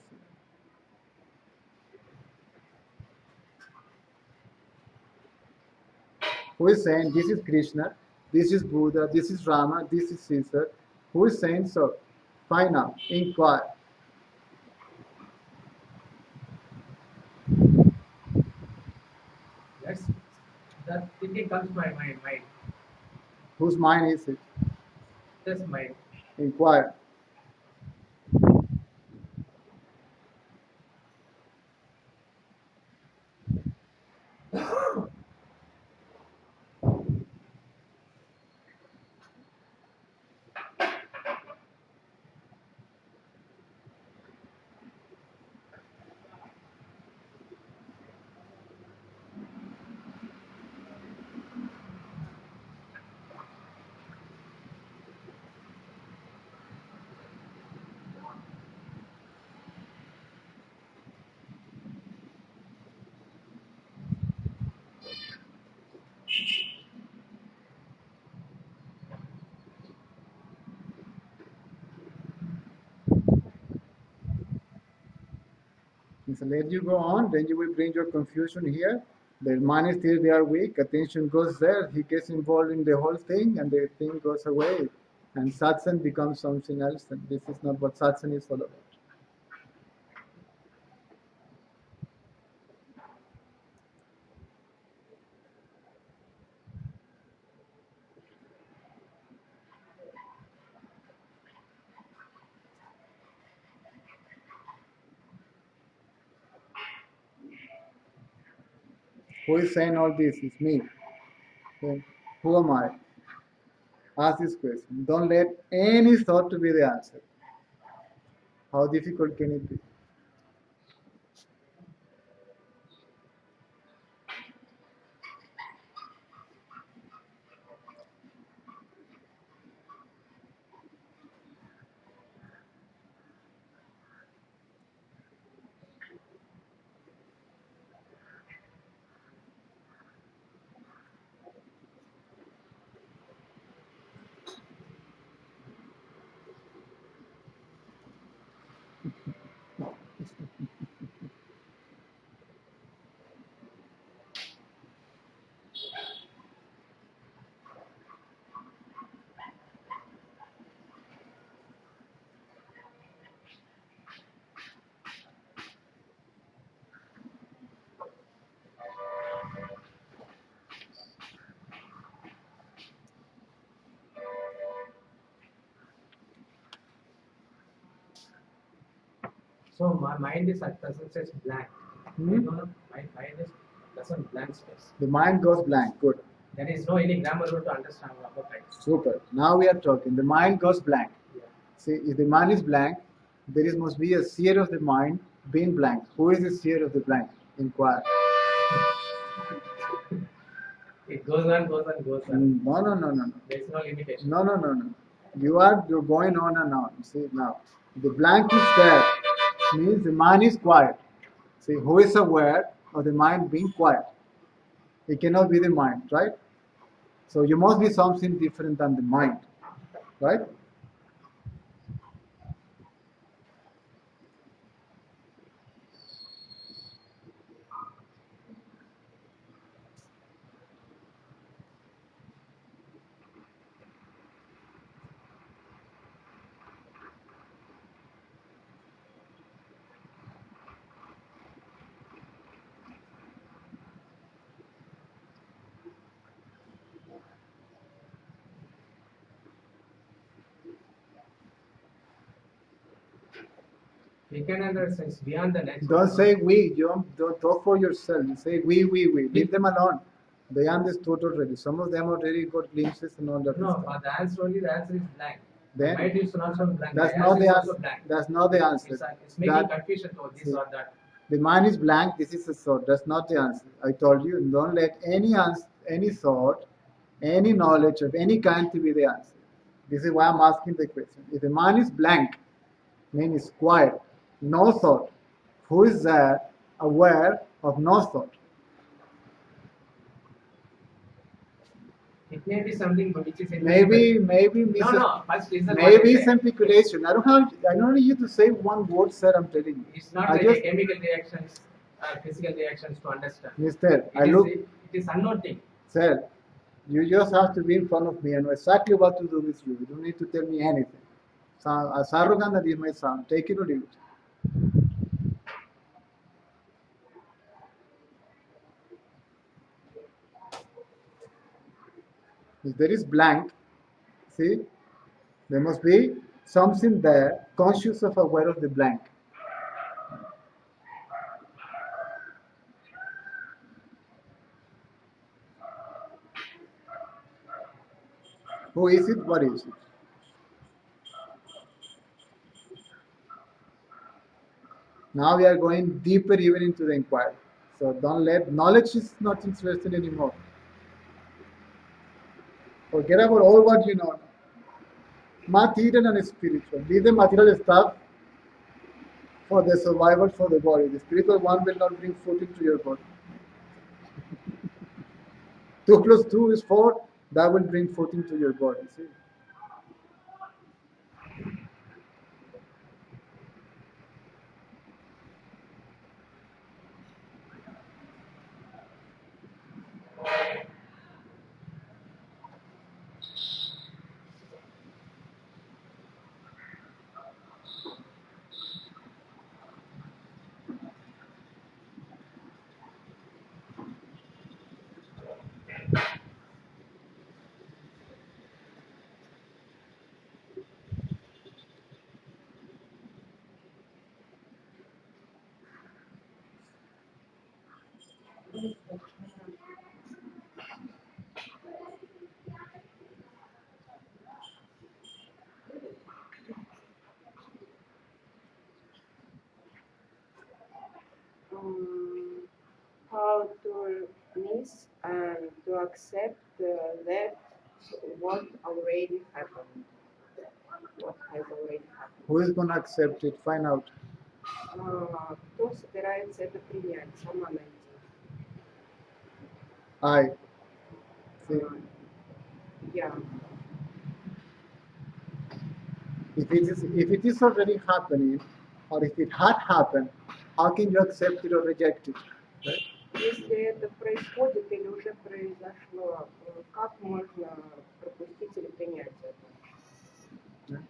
who is saying this is Krishna, this is Buddha, this is Rama, this is Caesar? Who is saying so? Find out, inquire. That thinking comes to my mind. Whose mind is it? That's mind. Inquire. So let you go on, then you will bring your confusion here. The mind is still there weak, attention goes there, he gets involved in the whole thing, and the thing goes away. And satsang becomes something else, and this is not what satsang is all about. Who is saying all this? It's me. Then who am I? Ask this question. Don't let any thought to be the answer. How difficult can it be? So my mind is at present says blank. I Hmm? don't know. My mind is doesn't blank space. The mind goes blank. Good. There is no any grammar rule to understand about it. Super. Now we are talking. The mind goes blank. Yeah. See, if the mind is blank, there is must be a seer of the mind being blank. Who is the seer of the blank? Inquire. It goes on, goes on, goes on. No, no, no, no, no. There is no limitation. No, no, no, no. You're going on and on. See now, the blank is there means the mind is quiet. See, who is aware of the mind being quiet? It cannot be the mind, right? So you must be something different than the mind, right? We can understand it's beyond the nature. Don't say we. You don't talk for yourself. You say we. Leave them alone. They understood already. Some of them already got glimpses and all that. No, stuff. for the answer only the answer is blank. Then Mind is also blank. that's The not answer the is answer. also blank. That's not the answer. It's making That confusion to this or that. the mind is blank. This is a thought. That's not the answer. I told you. Don't let any answer, any thought, any knowledge of any kind to be the answer. This is why I'm asking the question. If the mind is blank, meaning it's quiet, no thought. Who is there aware of no thought? It may be something which is Maybe No, first listen. maybe what I some say. speculation. I don't need you to say one word, sir. I'm telling you. It's not I like just, a chemical reactions, physical reactions to understand. Mister, It is unknown thing. sir, you just have to be in front of me and know exactly what to do with you. You don't need to tell me anything. So, as arrogant as it may sound, take it or leave it. If there is blank, see, there must be something there, conscious of aware of the blank. Who is it? What is it? Now we are going deeper even into the inquiry. So don't let knowledge is not interesting anymore. Forget about all what you know. Material and spiritual. Leave the material stuff for the survival for the body. The spiritual one will not bring food into your body. 2 plus 2 is 4. That will bring food into your body. See? um, how to miss and to accept that what already happened, what has already happened. Who is going to accept it? Find out. Кто собирается это принять, сама найти. I. See? Я. If it is already happening, or if it had happened, how can you accept it or reject it? Right? Если это происходит или уже произошло, как можно пропустить или принять это?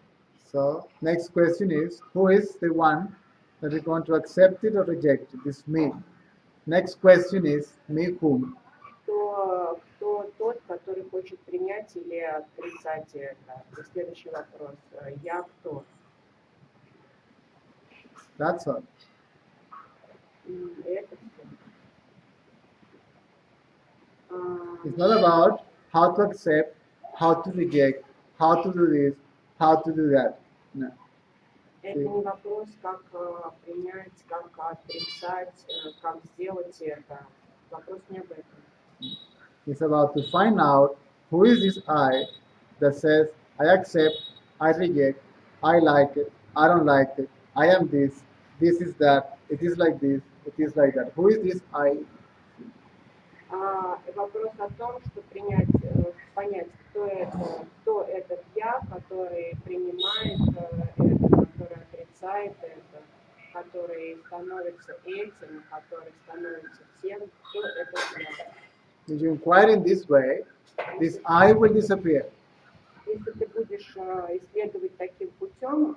So next question is, who is the one that is going to accept it or reject it? This me. Next question is, me whom? Кто тот, который хочет принять или отрицать это? И следующий вопрос. Я кто? That's all. Это все. It's not about how to accept, how to reject, how to do this, how to do that. No. Это не вопрос, как принять, как отрицать, как сделать это. Вопрос не об этом. It's about to find out who is this I that says, I accept, I reject, I like it, I don't like it, I am this is that, it is like this, it is like that. Who is this I? Вопрос о том, что понять, кто этот я, который принимает это, который отрицает это, который становится этим, который становится тем, кто этот я. If you inquire in this way, this I will disappear. Если ты будешь исследовать таким путем,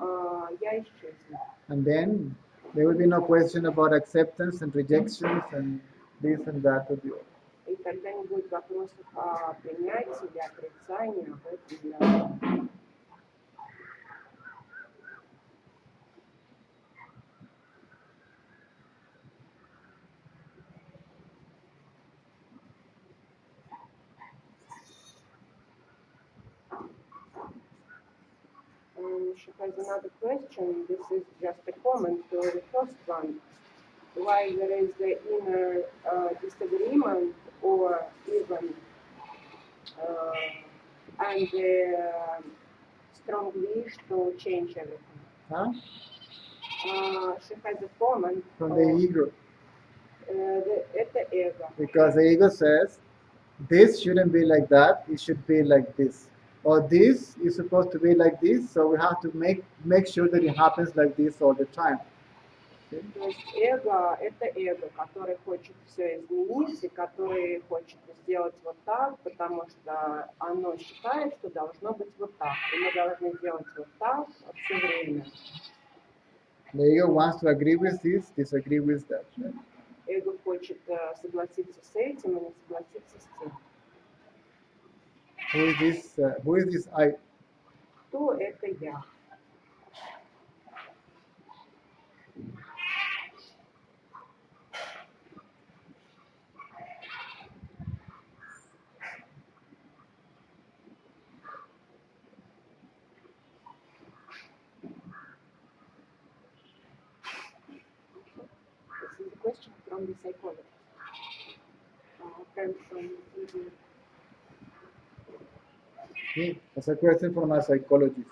я исчезну. And then there will be no question about acceptance and rejections and this and that or the other. И тогда не будет вопросов о принятии или отрицании, об этом или об этом. She has another question. This is just a comment to the first one. Why there is the inner disagreement or even and the strong wish to change everything. Huh? She has a comment. From the ego. Это эго. Because the ego says, this shouldn't be like that, it should be like this. Or this is supposed to be like this, so we have to make sure that it happens like this all the time. То есть эго – это эго, который хочет все изменить и который хочет сделать вот так, потому что оно считает, что должно быть вот так. И мы должны делать вот так все время. The ego wants to agree with this, disagree with that. Right? Эго хочет согласиться с этим и не согласиться с тем. Who is this I? Кто это я? This is a question from the psychologist. Friend from India. Yeah, that's a question from a psychologist.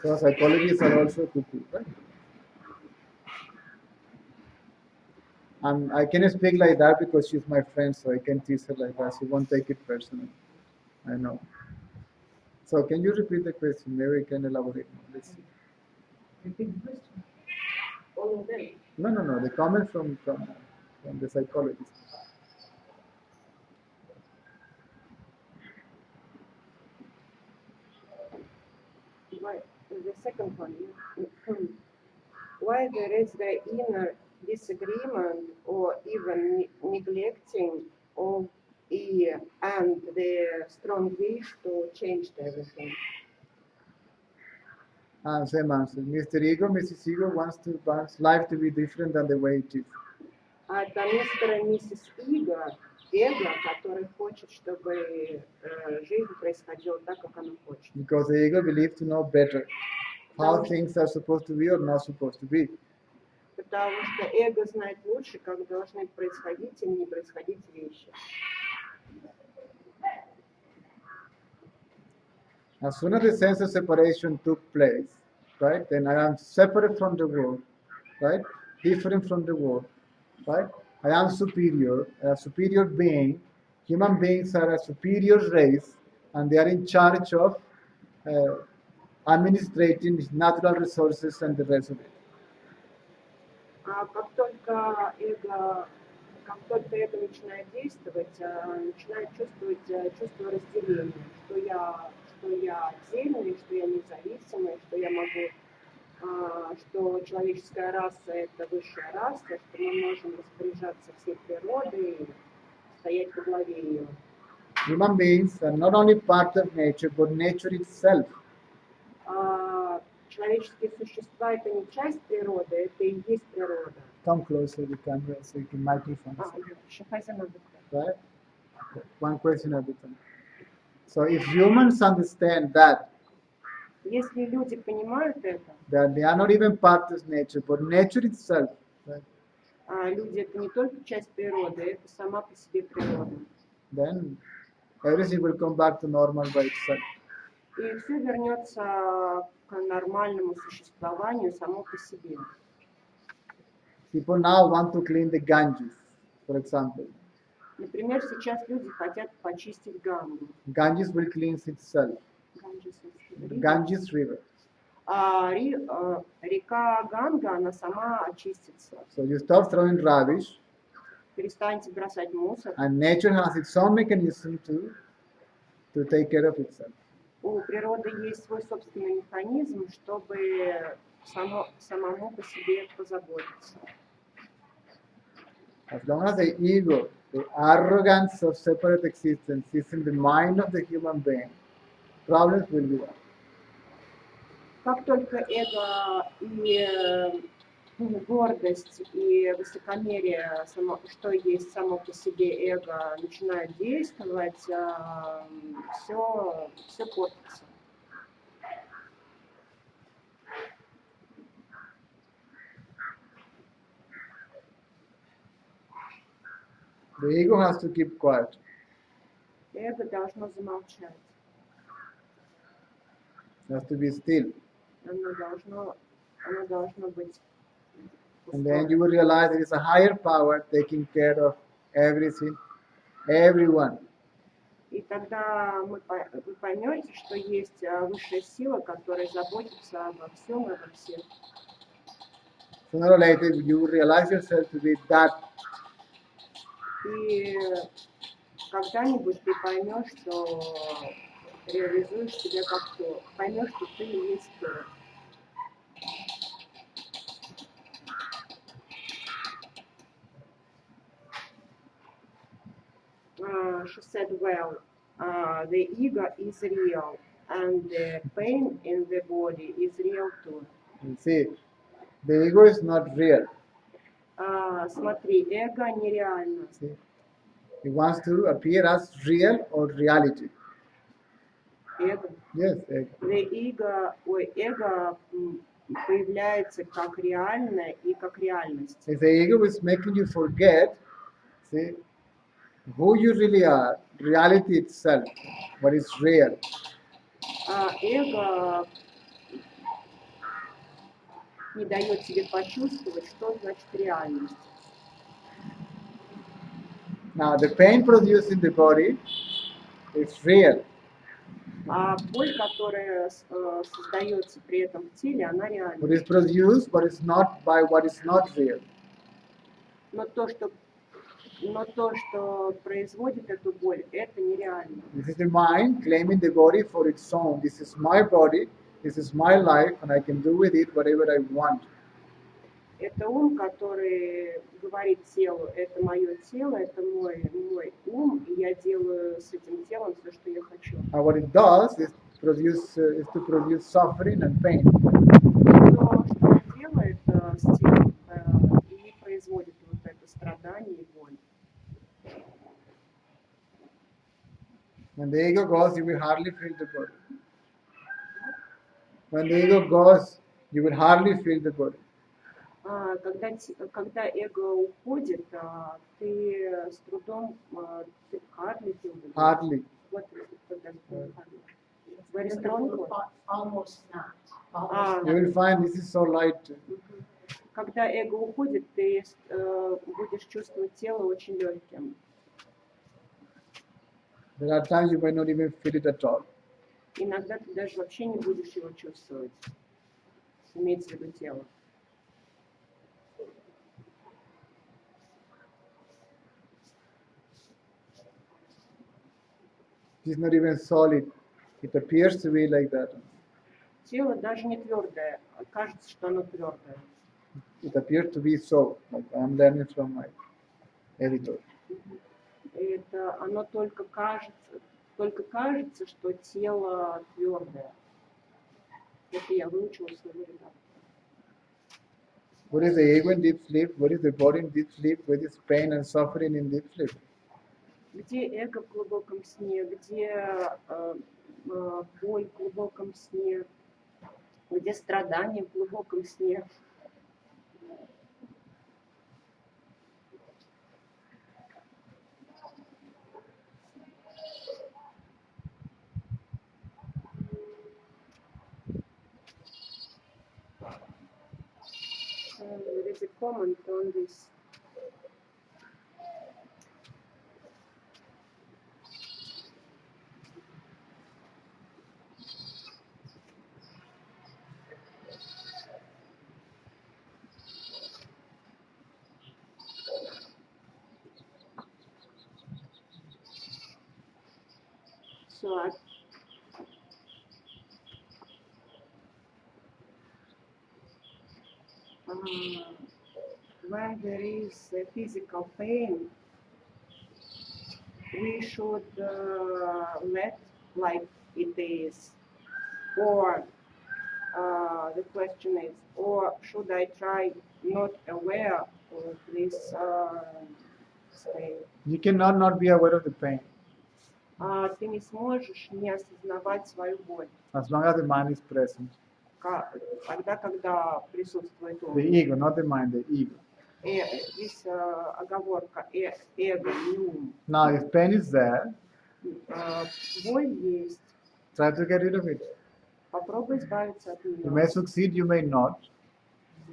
So psychologists are also cuckoo, right? I can speak like that because she's my friend, so I can tease her like that. She won't take it personally. I know. So can you repeat the question? Maybe we can elaborate more. Let's see. Repeat the question. All of them. No. The comment from the psychologist. Why, the second one, why there is the inner disagreement or even neglecting of and the strong wish to change everything. Same answer. Mr. Ego, Mrs. Ego wants life to be different than the way it is. А это мистер и миссис эго, который хочет, чтобы жизнь происходила так, как она хочет. Because the ego believes to know better how things are supposed to be or not supposed to be. Потому что эго знает лучше, как должны происходить или не происходить вещи. As soon as the sense of separation took place, right, then I am separate from the world, right, different from the world, right, I am superior, a superior being, human beings are a superior race, and they are in charge of administrating natural resources and the rest of it. Как только эго начинает действовать, начинает чувствовать чувство разделения, что я отдельный, что я независимый, что я могу, что человеческая раса – это высшая раса, что мы можем распоряжаться всей природой и стоять во главе ее. Human beings are not only part of nature, but nature itself. человеческие существа это не часть природы, это и есть природа. Come closer to the camera so you can microphone. Right? One question at a time. So if humans understand that Если люди понимают это, they are not even part of nature, but nature itself, right? Люди это не только часть природы, это сама по себе природа. Then everything will come back to normal by itself. И все вернется к нормальному существованию само по себе. People now want to clean the Ganges, for example. Например, сейчас люди хотят почистить Гангу. Ganges will cleanse itself. Ganges River. Река Ганга, она сама очистится. So you stop throwing rubbish, Перестаньте бросать мусор. and nature has its own mechanism to take care of itself. У природы есть свой собственный механизм, чтобы самому по себе позаботиться. As long as the ego, the arrogance of separate existence is in the mind of the human being, problems will be there. Как только эго и гордость и высокомерие, что есть само по себе эго, начинают действовать, все портится. The ego has to keep quiet. Эго должно замолчать. It has to be still. Оно должно быть And then you will realize there is a higher power taking care of everything, everyone. И тогда вы поймете, что есть высшая сила, которая заботится обо всем и обо всех. Sooner or later, you will realize yourself to be that. И когда-нибудь ты поймешь, что реализуешь себя как то, поймешь, что ты и есть то. She said, well, the ego is real, and the pain in the body is real too. You see, the ego is not real. Смотри, эго нереально. See, it wants to appear as real or reality. Эго. Yes, ego. Эго появляется как реальное и как реальность. If the ego is making you forget, see, who you really are, reality itself, what is real. Эго не дает тебе почувствовать, что значит реальность. Now, the pain produced in the body is real. А боль, которая создается при этом в теле, она What реальна. is produced, but it's not by what is not real. Но то, что производит эту боль, это нереально. This is the mind claiming the body for its own. This is my body, this is my life, and I can do with it whatever I want. Это ум, который говорит телу, это мое тело, это мой ум, и я делаю с этим телом все, что я хочу. And what it does is to produce suffering and pain. То, что он делает с телом, и производит вот это страдание и боль. When the ego goes, you will hardly feel the body. When the ego goes, you will hardly feel the body. Когда эго уходит, ты с трудом, Hardly. Вот very strong. Almost not. You will find this is so light. Когда эго уходит, ты будешь чувствовать тело очень легким. There are times you might not even feel it at all. Иногда ты даже вообще не будешь его чувствовать. Имеется в виду тело. It is not even solid. It appears to be like that. Тело даже не твердое, кажется, что оно твердое. It appears to be so. Like I am learning from my editor. Это оно только кажется, что тело твердое. Это я выучилась на валидатор. What is the ego in deep sleep? What is the body in deep sleep? What is pain and suffering in deep sleep? Где эго в глубоком сне, где боль в глубоком сне, где страдания в глубоком сне. There is a comment on this. So when there is a physical pain, we should let like it is, or the question is, or should I try not aware of this pain? You cannot not be aware of the pain Ты не сможешь не осознавать свою боль, as long as the mind is present. тогда, когда присутствует The он. ego, not the mind, the ego. Здесь оговорка эго, не ум. Now, if pain is there, Боль есть, try to get rid of it. попробуй избавиться от You may нее. succeed, you may not.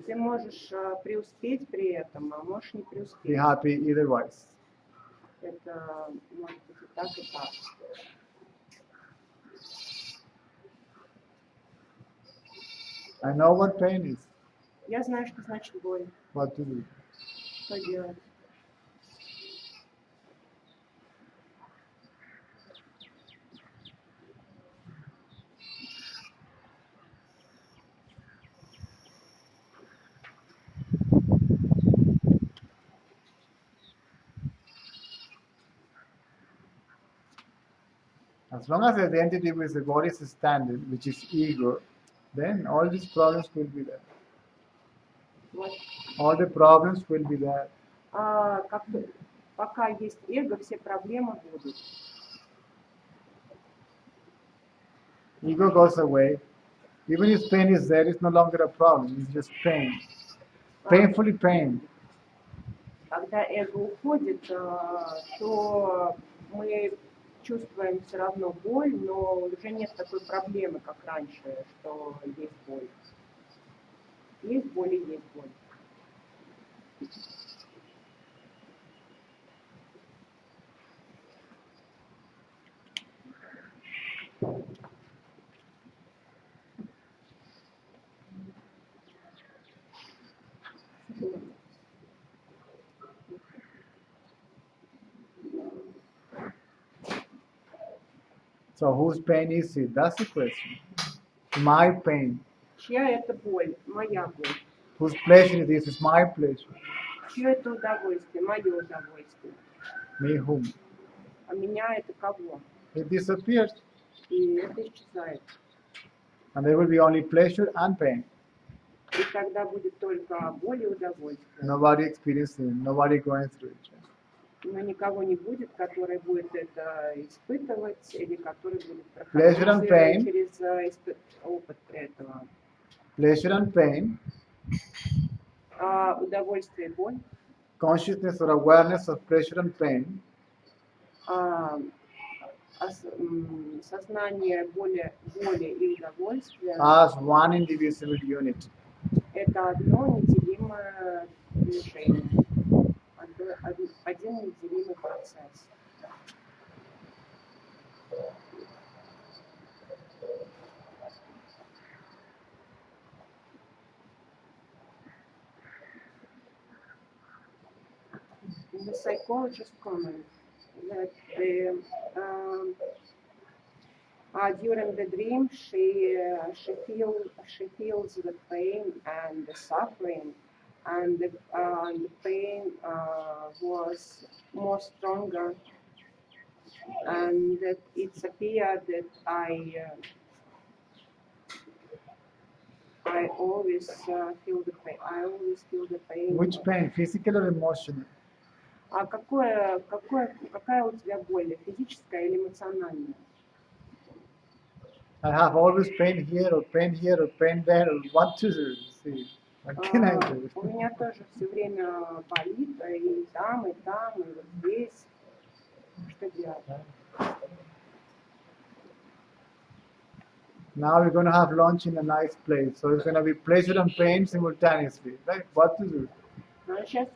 Ты можешь преуспеть при этом, а можешь не Be преуспеть. happy eitherwise. Это может быть и так, и так. I know what pain is, Я знаю, что значит боль. what to do. Что делать? As long as the identity with the body is standing, which is ego, then all these problems will be there. Вот. All the problems will be there. Пока есть эго, все проблемы будут. Ego goes away. Even if pain is there, it's no longer a problem. It's just pain. Painfully pain. Когда эго уходит, то мы чувствуем все равно боль, но уже нет такой проблемы, как раньше, что есть боль. Есть боль и есть боль. So whose pain is it? That's the question. My pain. Чья это боль? Моя боль. Whose pleasure it is? It's my pleasure. Чье это удовольствие? Мое удовольствие. Me whom? А меня это кого? It disappears. И это исчезает. And there will be only pleasure and pain. И тогда будет только боль и удовольствие. Nobody experiencing, nobody going through it. Но никого не будет, который будет это испытывать или который будет Pleasure and pain. проходить через опыт этого. Pleasure and pain, Удовольствие и боль, consciousness or awareness of pleasure and pain сознание боли и удовольствия as one indivisible unit. это одно неделимое движение, один неделимый процесс. The psychologist comments that during the dream she feels the pain and the suffering, and the pain was more stronger, and that it appeared that I always feel the pain. I always feel the pain. Which pain, physical or emotional? А какая у тебя боль, физическая или эмоциональная? I have always pain here or pain here or pain there. What to do? See, what can I do? У меня тоже все время болит, и там, и вот здесь. Что делать? Now we're going to have lunch in a nice place. So it's going to be pleasure and pain simultaneously. Right? What to do? Сейчас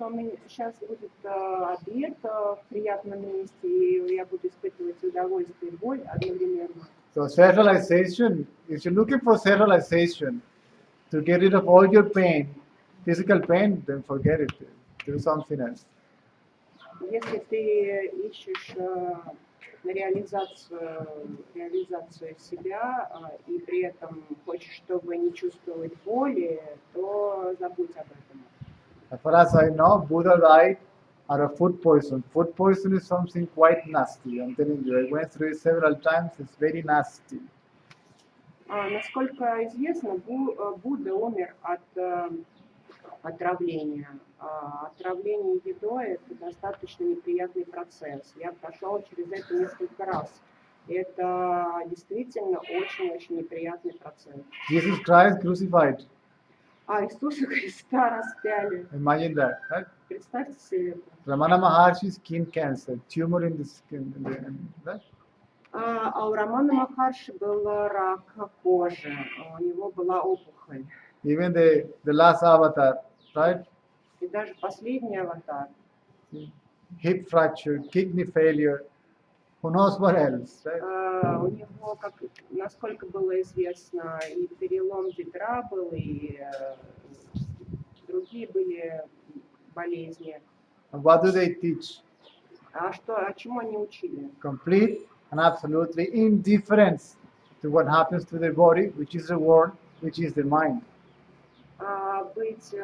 будет обед в приятном месте, и я буду испытывать удовольствие и боль одновременно. So self-realization, if you're looking for self-realization to get rid of all your pain, physical pain, then forget it. Do something else. Если ты ищешь реализацию себя и при этом хочешь, чтобы не чувствовать боли, то забудь об этом. As far as I know, Buddha died out of food poison. Food poison is something quite nasty. I'm telling you, I went through it several times. It's very nasty. Насколько известно, Будда умер от отравления. Отравление едой – это достаточно неприятный процесс. Я прошел через это несколько раз. Это действительно очень-очень неприятный процесс. Jesus Christ crucified. Иисуса Христа распяли. Imagine that, right? Представьте себе это. Ramana Maharshi skin cancer, tumor in the skin, right? А у Рамана Махарши был рак кожи, у него была опухоль. Even the last avatar, right? И даже последний аватар. Hip fracture, kidney failure, who knows what else, right? У него, насколько было известно, и перелом бедра был, и другие были болезни. And what do they teach? Чему они учили? Complete and absolutely indifference to what happens to the body, which is the world, which is the mind. Быть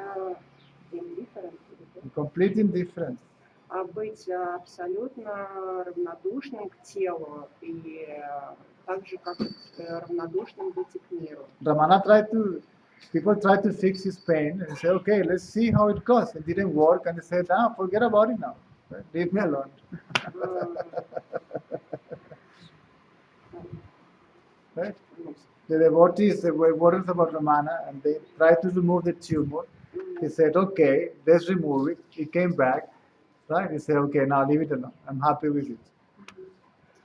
indifferent, Complete indifference. быть абсолютно равнодушным к телу и так же, как равнодушным быть и к миру. People tried to fix his pain and say, okay, let's see how it goes. It didn't work, and they said, forget about it now. Right? Leave me alone. Right? The devotees were worried about Ramana, and they tried to remove the tumor. He said, okay, let's remove it. It came back. Right? He said, okay, now leave it alone. I'm happy with it.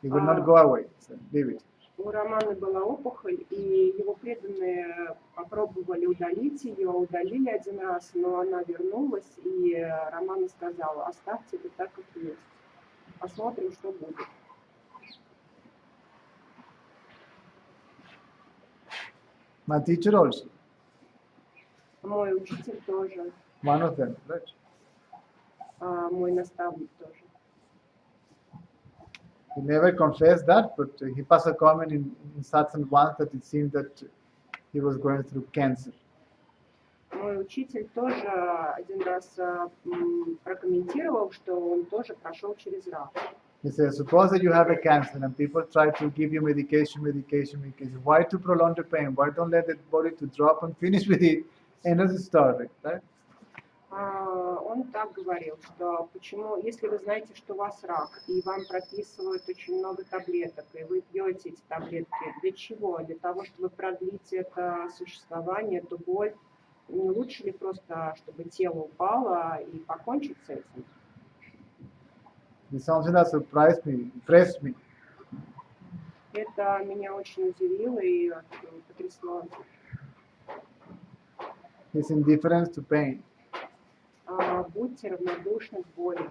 It will not go away. So leave it. У Романа была опухоль, и его преданные попробовали удалить ее, удалили один раз, но она вернулась, и Роман сказал, оставьте это так, как есть. Посмотрим, что будет. My teacher also. Мой учитель тоже, One of them, right? мой наставник тоже. He never confessed that, but he passed a comment in satsang once that it seemed that he was going through cancer. Мой учитель тоже один раз прокомментировал, что он тоже прошел через рак. He says, suppose that you have a cancer and people try to give you medication. Why to prolong the pain? Why don't let the body to drop and finish with it? End of the story, right? Он так говорил, что почему, если вы знаете, что у вас рак, и вам прописывают очень много таблеток, и вы пьете эти таблетки, для чего? Для того, чтобы продлить это существование, эту боль. Не лучше ли просто, чтобы тело упало и покончить с этим? It's something that surprised me, impressed me. Это меня очень удивило и потрясло. His indifference to pain. Будьте равнодушны к боли.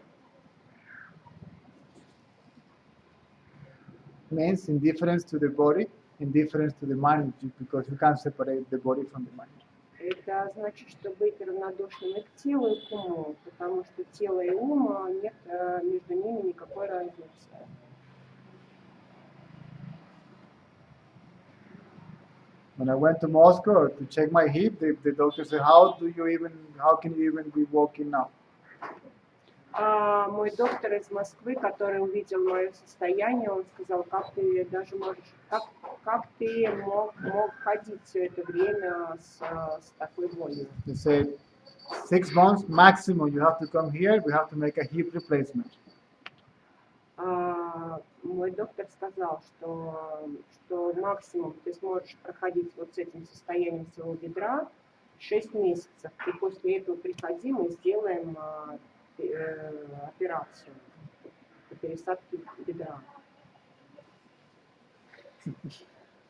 Means indifference to the body, indifference to the mind, because you can't separate the body from the mind. Это значит, что быть равнодушным и к телу, и к уму, потому что тело и ум, нет между ними никакой разницы. When I went to Moscow to check my hip, the doctor said, how can you even be walking now? Мой доктор из Москвы, который увидел мое состояние, он сказал, как ты даже можешь, как ты мог ходить все это время с такой болью. They said 6 months maximum you have to come here, we have to make a hip replacement. Мой доктор сказал, что максимум ты сможешь проходить вот с этим состоянием своего бедра 6 месяцев. И после этого приходи, мы сделаем операцию по пересадке бедра.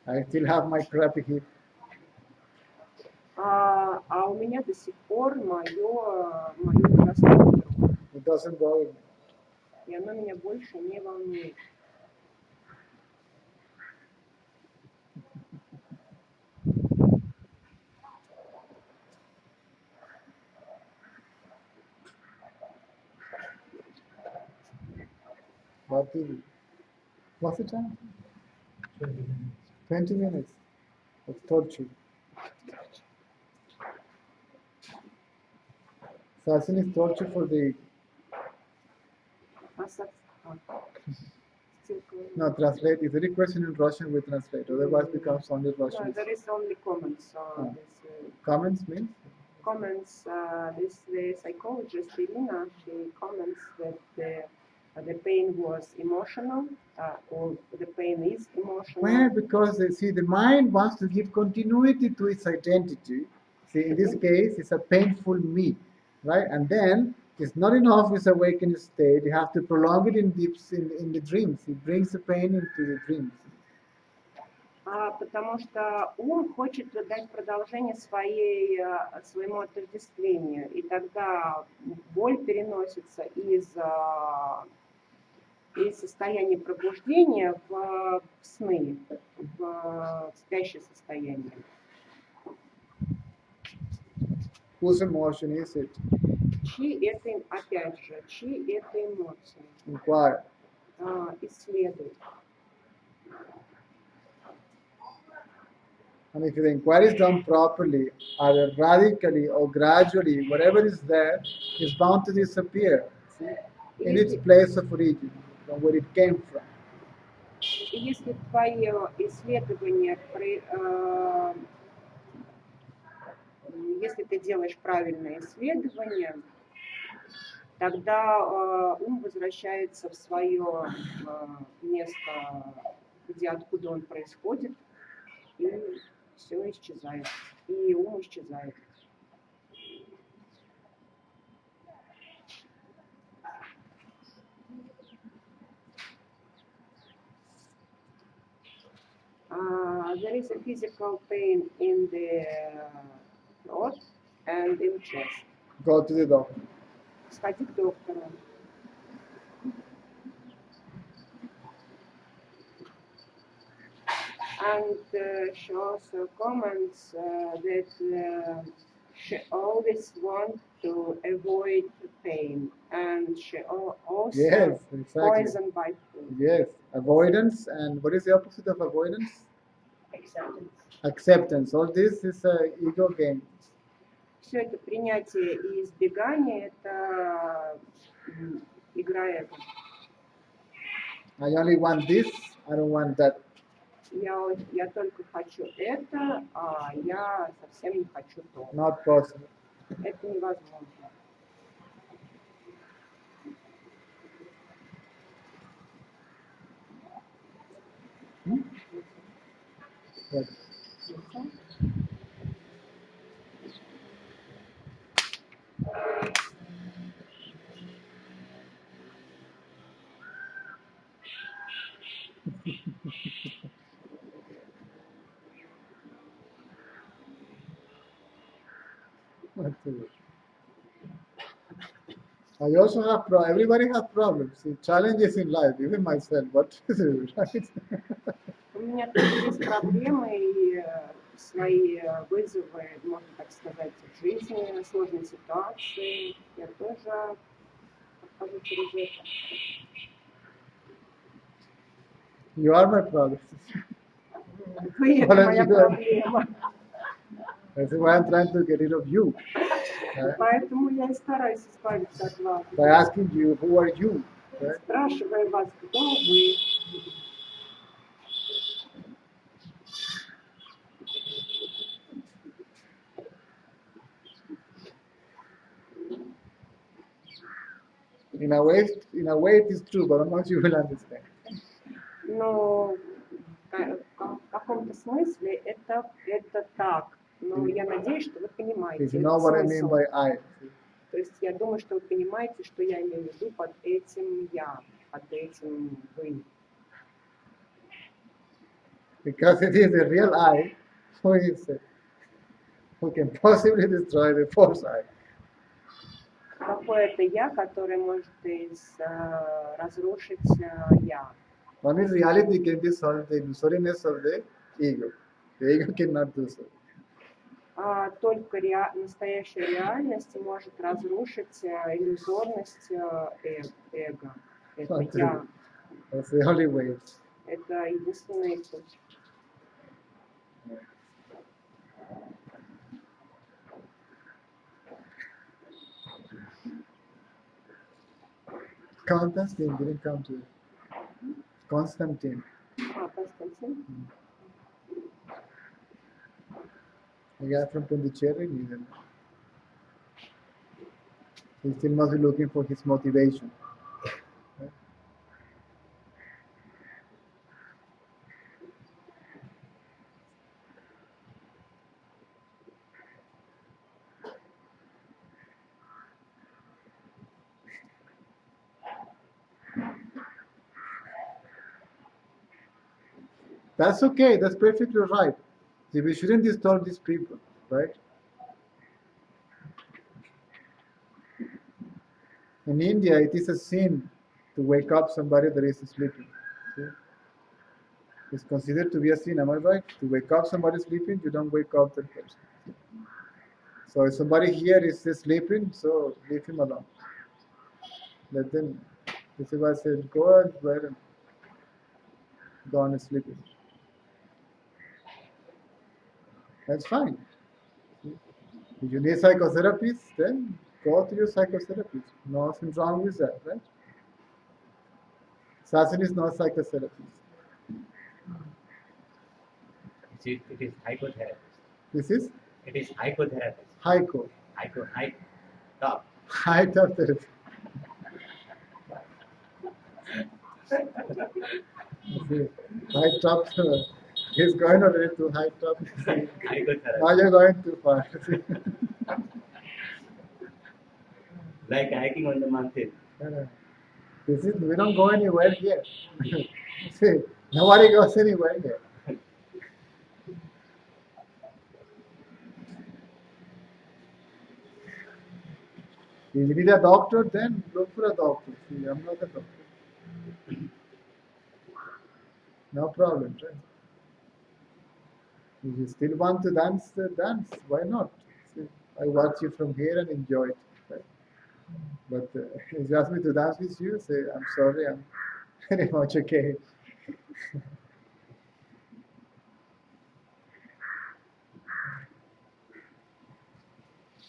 I still have my crappy hip. А у меня до сих пор мое ужасное бедро. It doesn't bother me. И оно меня больше не волнует. What's the time? 20 minutes of torture. Fasting is torture for the... No, translate. If there is question in Russian, we translate. Otherwise, becomes only No, Russian. there is only comments on this. Comments means? Comments. The psychologist Irina, she comments that the pain was emotional, or the pain is emotional. Well, because see, the mind wants to give continuity to its identity. See, in this case, it's a painful me, right? And then it's not enough with awakened state. You have to prolong it in the dreams. It brings the pain into the dreams. Потому что ум хочет дать продолжение своему отождествлению, и тогда боль переносится из состояния пробуждения в сны, в спящее состояние. Whose emotion is it? Чьи это, опять же, чьи это эмоции? Inquire. Исследуй. And if the inquiry is done properly, either radically or gradually, whatever is there is bound to disappear, see, in its place of origin, from where it came from. И если твое исследование, если ты делаешь правильное исследование, тогда ум возвращается в свое место, откуда он происходит, и все исчезает, и ум исчезает. There is a physical pain in the throat and in chest. Go to the doctor. Сходи к доктору. And she also comments that she always wants to avoid pain, and she also Yes, exactly. poisoned by food. Yes, avoidance. And what is the opposite of avoidance? Acceptance. Acceptance. All this is a ego game. Все это принятие и избегание, это игра эго. I only want this, I don't want that. Я только хочу это, а я совсем не хочу то. Not possible. Это невозможно. But I also have everybody has problems, see, challenges in life, even myself. What to do, right? У меня тоже есть проблемы и свои вызовы, можно так сказать, в жизни, сложные ситуации. Я тоже прохожу через это. You are my problem. Вы — это моя проблема. That's why I'm trying to get rid of you. Right? Поэтому я и стараюсь избавиться от вас. By asking you, who are you? Right? Спрашиваю вас, кто вы? In a way, it is true, but I'm not sure you will understand. Но в каком-то смысле это так. Но я надеюсь, что вы понимаете If you know what I mean смысл. by I. То есть я думаю, что вы понимаете, что я имею в виду под этим я, под этим вы. Because it is a real I who can possibly destroy the false I. Какое-то я, которое может разрушить я. One is reality can dissolve the illusoriness of the ego. The ego cannot do so. Только настоящая реальность может разрушить иллюзорность эго. Это я. That's the only way. Это единственный путь. Constantine didn't come to it. Constantine. Константин. The guy from Pondicherry, neither. He still must be looking for his motivation. Right? That's okay, that's perfectly right. See, we shouldn't disturb these people, right? In India, it is a sin to wake up somebody that is sleeping. See? It's considered to be a sin, am I right? To wake up somebody sleeping, you don't wake up that person. So if somebody here is sleeping, so leave him alone. Let them, this is why I said, go and bed and go on sleeping. That's fine. If you need psychotherapists, then go to your psychotherapist. Nothing wrong with that, right? Sasson is not psychotherapist. It is hypotherapist. This is It is hypotherapist. Hyco. Top. High top therapy. See, high top. He's going already to high top. Hypotherapist. Now you're going too far. Like hiking on the mountain. This is, we don't go anywhere here. See, nobody goes anywhere here. If you need a doctor, then look for a doctor. See, I'm not a doctor. No problem, right? If you still want to dance, dance. Why not? See, I watch you from here and enjoy it. Right? But if you ask me to dance with you, say, I'm sorry, I'm very much okay.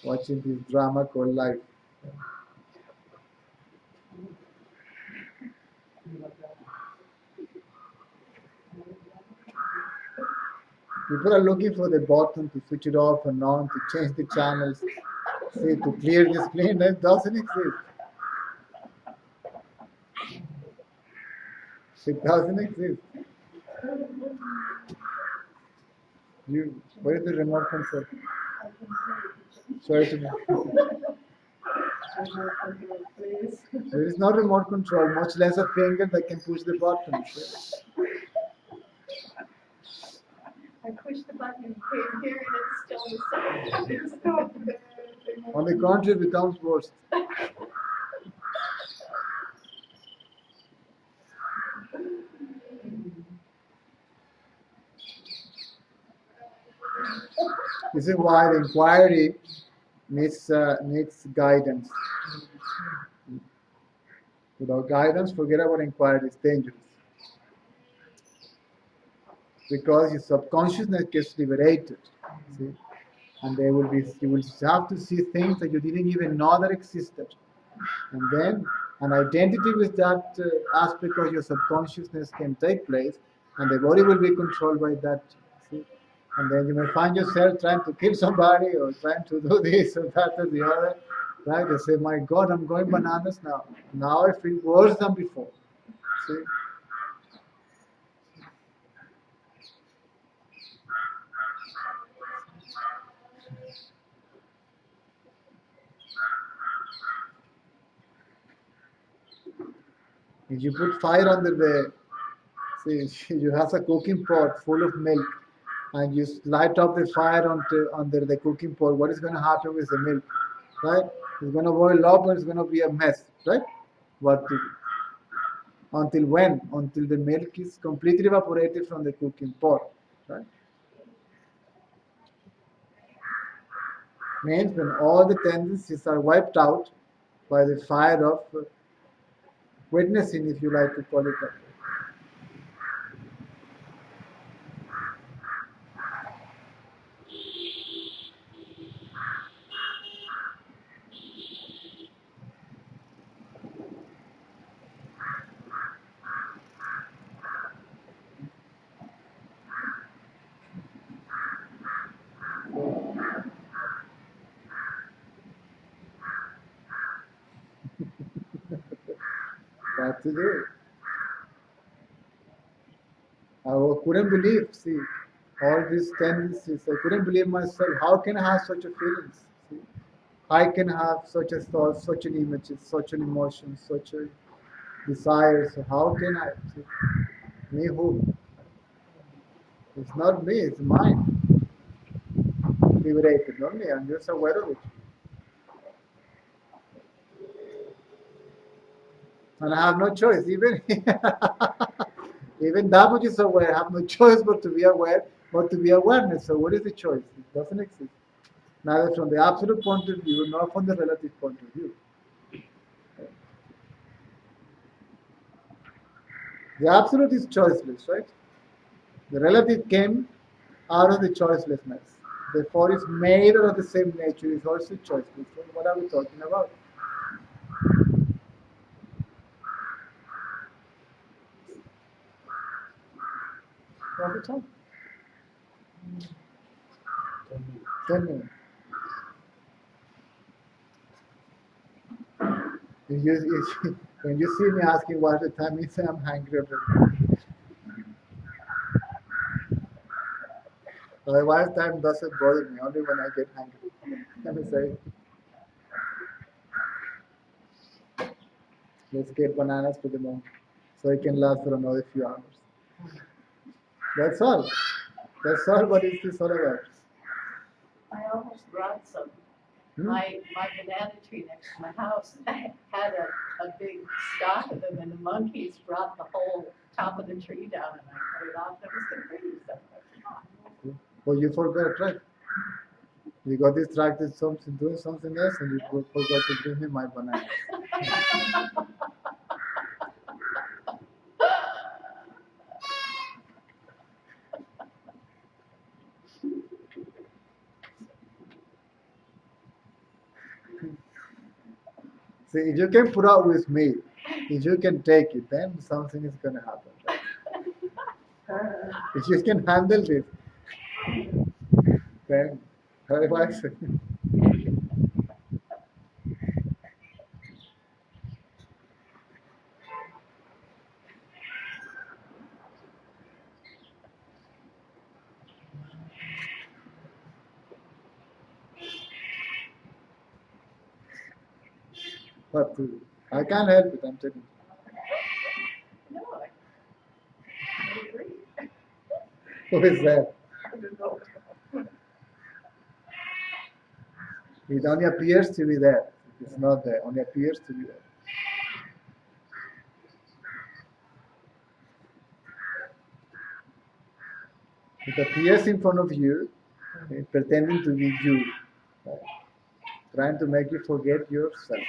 Watching this drama called life. People are looking for the button to switch it off and on, to change the channels, see, to clear the screen. That doesn't exist. It doesn't exist. Where is the remote control? Sorry to me. There is no remote control, much less a finger that can push the button. I pushed the button and came here and it's still the same. On the contrary, it becomes worse. This is why the inquiry needs guidance. Without guidance, forget about inquiry. It's dangerous. Because your subconsciousness gets liberated. See? and you will have to see things that you didn't even know that existed. And then an identity with that aspect of your subconsciousness can take place, and the body will be controlled by that. See? And then you may find yourself trying to kill somebody or trying to do this or that or the other. Right? You say, my God, I'm going bananas now. Now I feel worse than before. See? If you put fire under see, you have a cooking pot full of milk, and you light up the fire under the cooking pot, what is going to happen with the milk? Right? It's going to boil up and it's going to be a mess, right? But until when? Until the milk is completely evaporated from the cooking pot, right? Means when all the tendencies are wiped out by the fire of witnessing, if you like to call it that. What to do? I couldn't believe, see, all these tendencies. I couldn't believe myself. How can I have such a feelings? See? I can have such a thought, such an image, such an emotion, such a desire. So how can I? See? Me who? It's not me, it's mine. Liberated, not me. I'm just aware of it. And I have no choice. Even even that which is aware, I have no choice but to be aware, but to be awareness. So what is the choice? It doesn't exist. Neither from the absolute point of view, nor from the relative point of view. The absolute is choiceless, right? The relative came out of the choicelessness. Therefore, it's made out of the same nature, is also choiceless. So what are we talking about? What are we talking? 10 minutes. When you see me asking what the time is, I'm hungry already. Otherwise, time doesn't bother me, only when I get hungry. Let me say, let's get bananas to the moon so it can last for another few hours. That's all. That's all what is this all about. I almost brought some. Hmm? My banana tree next to my house had a big stalk of them, and the monkeys brought the whole top of the tree down, and I cut it off, and it was the prettiest stuff. Well, you forgot, right? You got distracted doing something else, and you forgot to bring me my banana. See, if you can put up with me, if you can take it, then something is going to happen. Right? If you can handle this, then otherwise. What to do? I can't help it, I'm telling No, I agree. you. Who is that? I don't know. It only appears to be there. It's not there, only appears to be there. It appears in front of you, pretending to be you, right? Trying to make you forget yourself.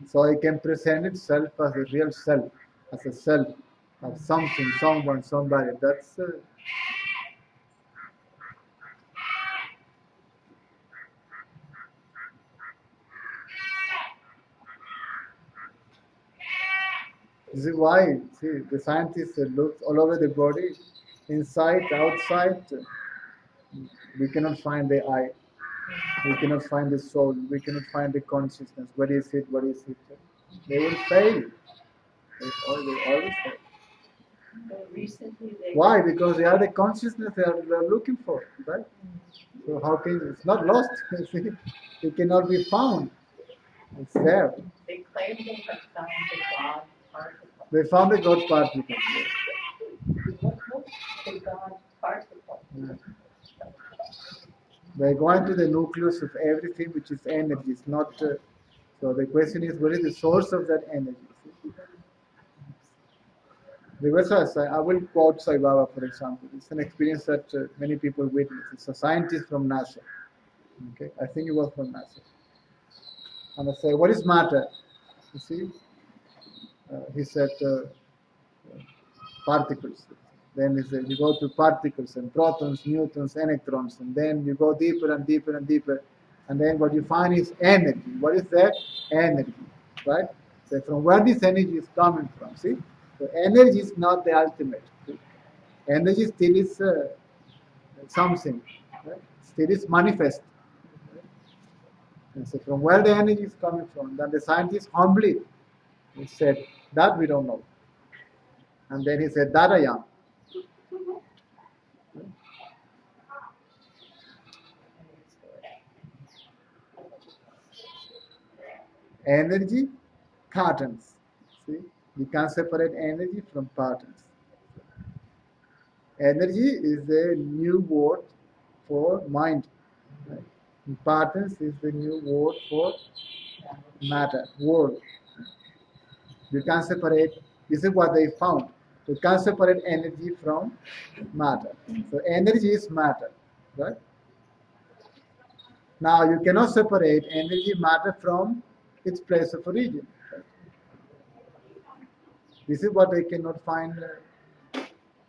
So it can present itself as a real self, as a self, as something, someone, somebody. That's This is why, see, the scientists look all over the body, inside, outside. We cannot find the I. We cannot find the soul. We cannot find the consciousness. What is it? What is it? They will fail. They always fail. So recently they. Why? Because they are the consciousness they are looking for, right? So how can it's not lost? It cannot be found. It's there. They claim they have found the God particle. They found the God particle. What's the God particle? Yeah. They go into the nucleus of everything, which is energy. It's not. So the question is, what is the source of that energy? Because I will quote Sai Baba, for example. It's an experience that many people witness. It's a scientist from NASA. Okay, I think it was from NASA. And I say, what is matter? You see, he said particles. Then he said, you go to particles and protons, neutrons, electrons, and then you go deeper and deeper and deeper. And then what you find is energy. What is that? Energy, right? So from where this energy is coming from, see? So energy is not the ultimate. See? Energy still is something, right? Still is manifest. Right? And so from where the energy is coming from, then the scientist humbly he said, that we don't know. And then he said, that I am. Energy, patterns. See, you can't separate energy from patterns. Energy is the new word for mind. Right? And patterns is the new word for matter, world. You can't separate. This is what they found. You can't separate energy from matter. So energy is matter, right? Now you cannot separate energy, matter from its place of origin. Right? This is what they cannot find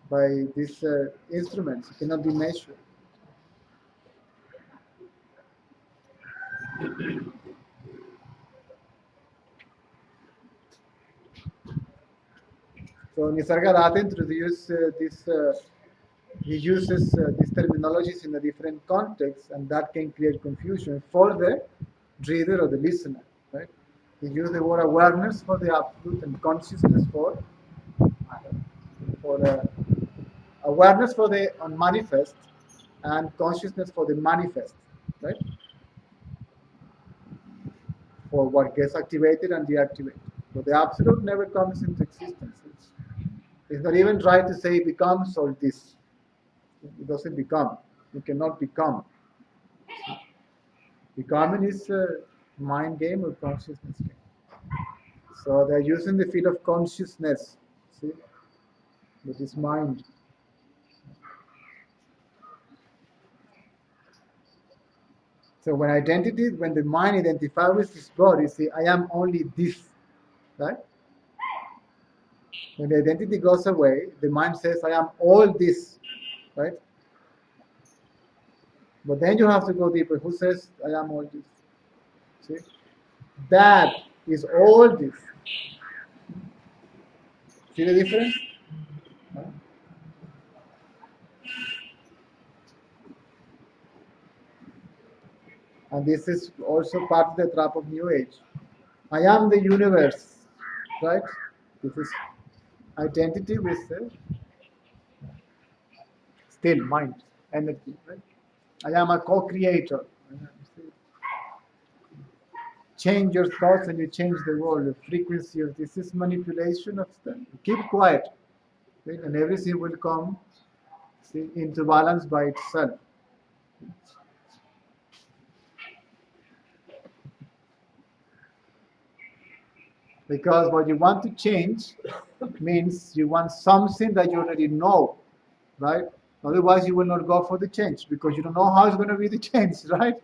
by these instruments. It cannot be measured. So Nisargadatta introduced this. He uses these terminologies in a different context, and that can create confusion for the reader or the listener. Right? He used the word awareness for the absolute and consciousness for the awareness for the unmanifest and consciousness for the manifest. Right? For what gets activated and deactivated. So the absolute never comes into existence. It's not even right to say it becomes all this. It doesn't become. It cannot become. Becoming is a mind game or consciousness game. So they're using the field of consciousness. See? That is mind. So when the mind identifies with this body, see, I am only this. Right? When the identity goes away, the mind says, I am all this. Right? But then you have to go deeper. Who says, I am all this? See? That is all this. See the difference? Huh? And this is also part of the trap of New Age. I am the universe. Right? This is identity with still mind, energy. Right? I am a co-creator. Change your thoughts and you change the world. The frequency of this is manipulation of stuff. Keep quiet, right? And everything will come into balance by itself. Because what you want to change means you want something that you already know, right? Otherwise, you will not go for the change because you don't know how it's going to be the change, right?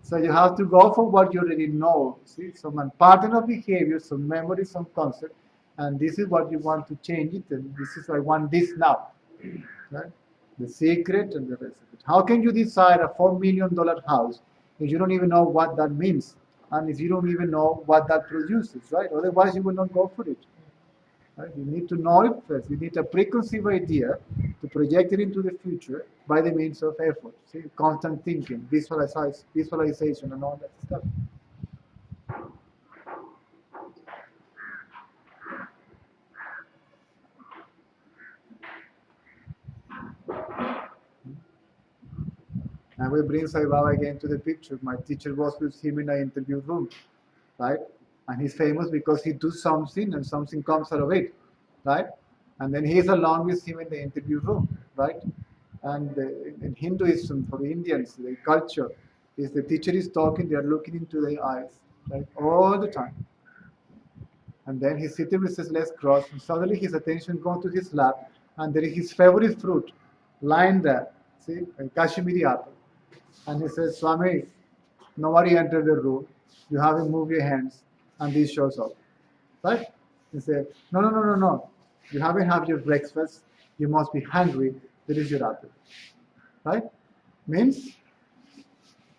So you have to go for what you already know. See, some pattern of behavior, some memory, some concept, and this is what you want to change it. And this is I want this now, right? The secret and the rest of it. How can you decide a $4 million house if you don't even know what that means, and if you don't even know what that produces, right? Otherwise, you will not go for it. Right? You need to know it first. You need a preconceived idea to project it into the future by the means of effort. See, constant thinking, visualization, and all that stuff. And we bring Sai Baba again to the picture. My teacher was with him in an interview room, right? And he's famous because he does something and something comes out of it, right? And then he's along with him in the interview room, right? And in Hinduism, for the Indians, the culture is the teacher is talking, they are looking into their eyes, right? All the time. And then he's sitting with his legs crossed, and suddenly his attention goes to his lap, and there is his favorite fruit lying there, see, a Kashmiri apple. And he says, Swami, nobody entered the room, you haven't moved your hands, and this shows up. Right? He said, no, no, no, no, no. You haven't had your breakfast, you must be hungry, there is your apple. Right? Means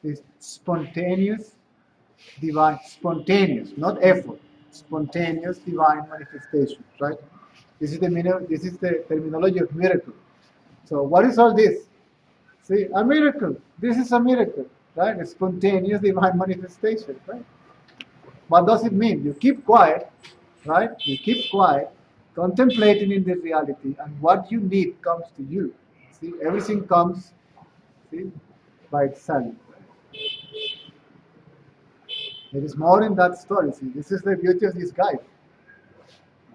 it's spontaneous, divine, spontaneous, not effort, spontaneous divine manifestation, right? This is the terminology of miracle. So what is all this? See, a miracle. This is a miracle, right? A spontaneous divine manifestation, right? What does it mean? You keep quiet, right? You keep quiet, contemplating in the reality, and what you need comes to you. See, everything comes, see, by itself. There is more in that story. See, this is the beauty of this guide.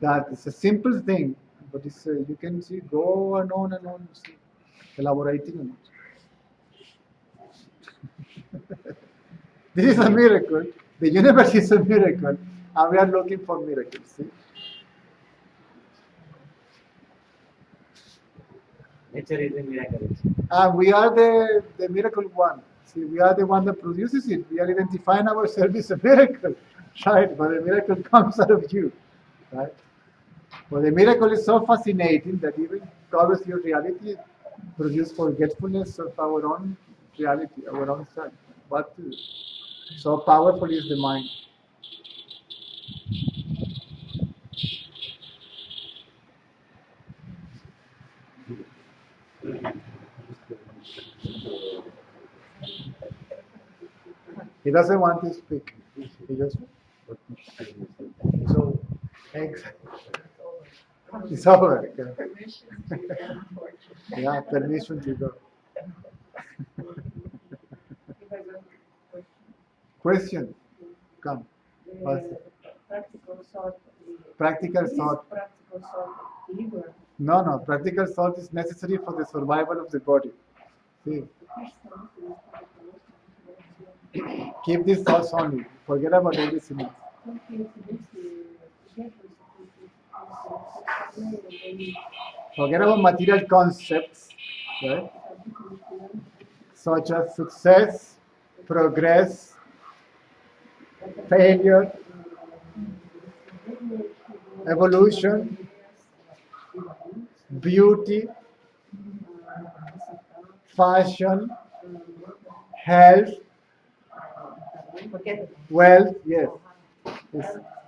That it's a simple thing, but it's you can see go and on, see, elaborating on it. This is a miracle. The universe is a miracle, and we are looking for miracles. See? Nature is a miracle. And we are the miracle one. See, we are the one that produces it. We are identifying ourselves as a miracle, right? But the miracle comes out of you, right? Well, the miracle is so fascinating that even covers your reality, produces forgetfulness of our own reality, our own self. What to do? So powerful is the mind. He doesn't want to speak. He just so exactly. It's over. Permission to go forward. Yeah, permission to go. Question. Come. Ask. Practical thought. Practical Is thought. practical thought eager? No, no. Practical thought is necessary for the survival of the body. See, keep these thoughts only. Forget about everything else. Forget about material concepts, right? Such as success, progress, failure, evolution, beauty, fashion, health, wealth. Yes,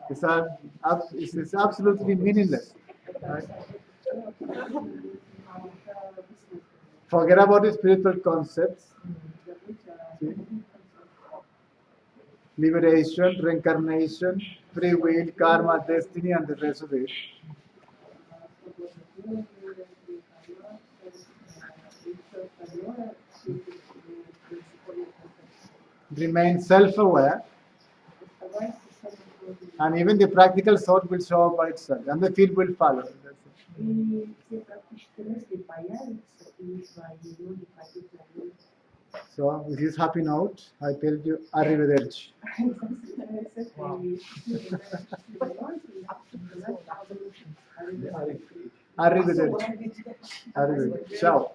it's absolutely meaningless. Right? Forget about the spiritual concepts. See? Liberation, reincarnation, free will, karma, destiny, and the rest of it. Remain self-aware, and even the practical thought will show up by itself, and the field will follow. That's it. И все практические мысли появятся, и свои ноги пойдут на них. So, with this happy note, I tell you, arrivederci. Arrivederci. Arrivederci. Ciao.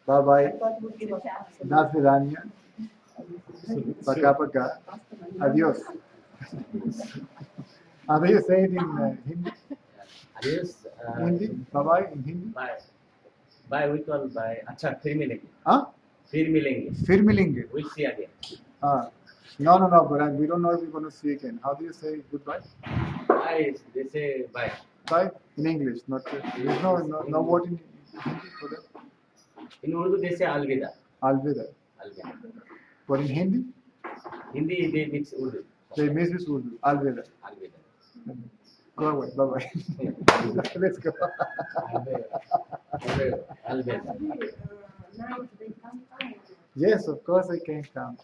Bye bye. До свидания. Пока-пока. Adios. How do you say it in Hindi? Adios. Hindi? Bye-bye in Hindi? Bye. Bye, we call bye. अच्छा, फिर मिलेंगे. Huh? फिर मिलेंगे. फिर मिलेंगे. We'll see again. No, but we don't know if we're going to see again. How do you say goodbye? Bye. They say bye. Right? In English, not there's no word in Hindi for that. In Urdu they say Alvida. Alvida. Alvida. But in Hindi, Hindi they mix Urdu. they miss this Urdu. Alvida. Alvida. Go away. Bye bye. Let's go. Alvida. Night they come time. Yes, of course I can come.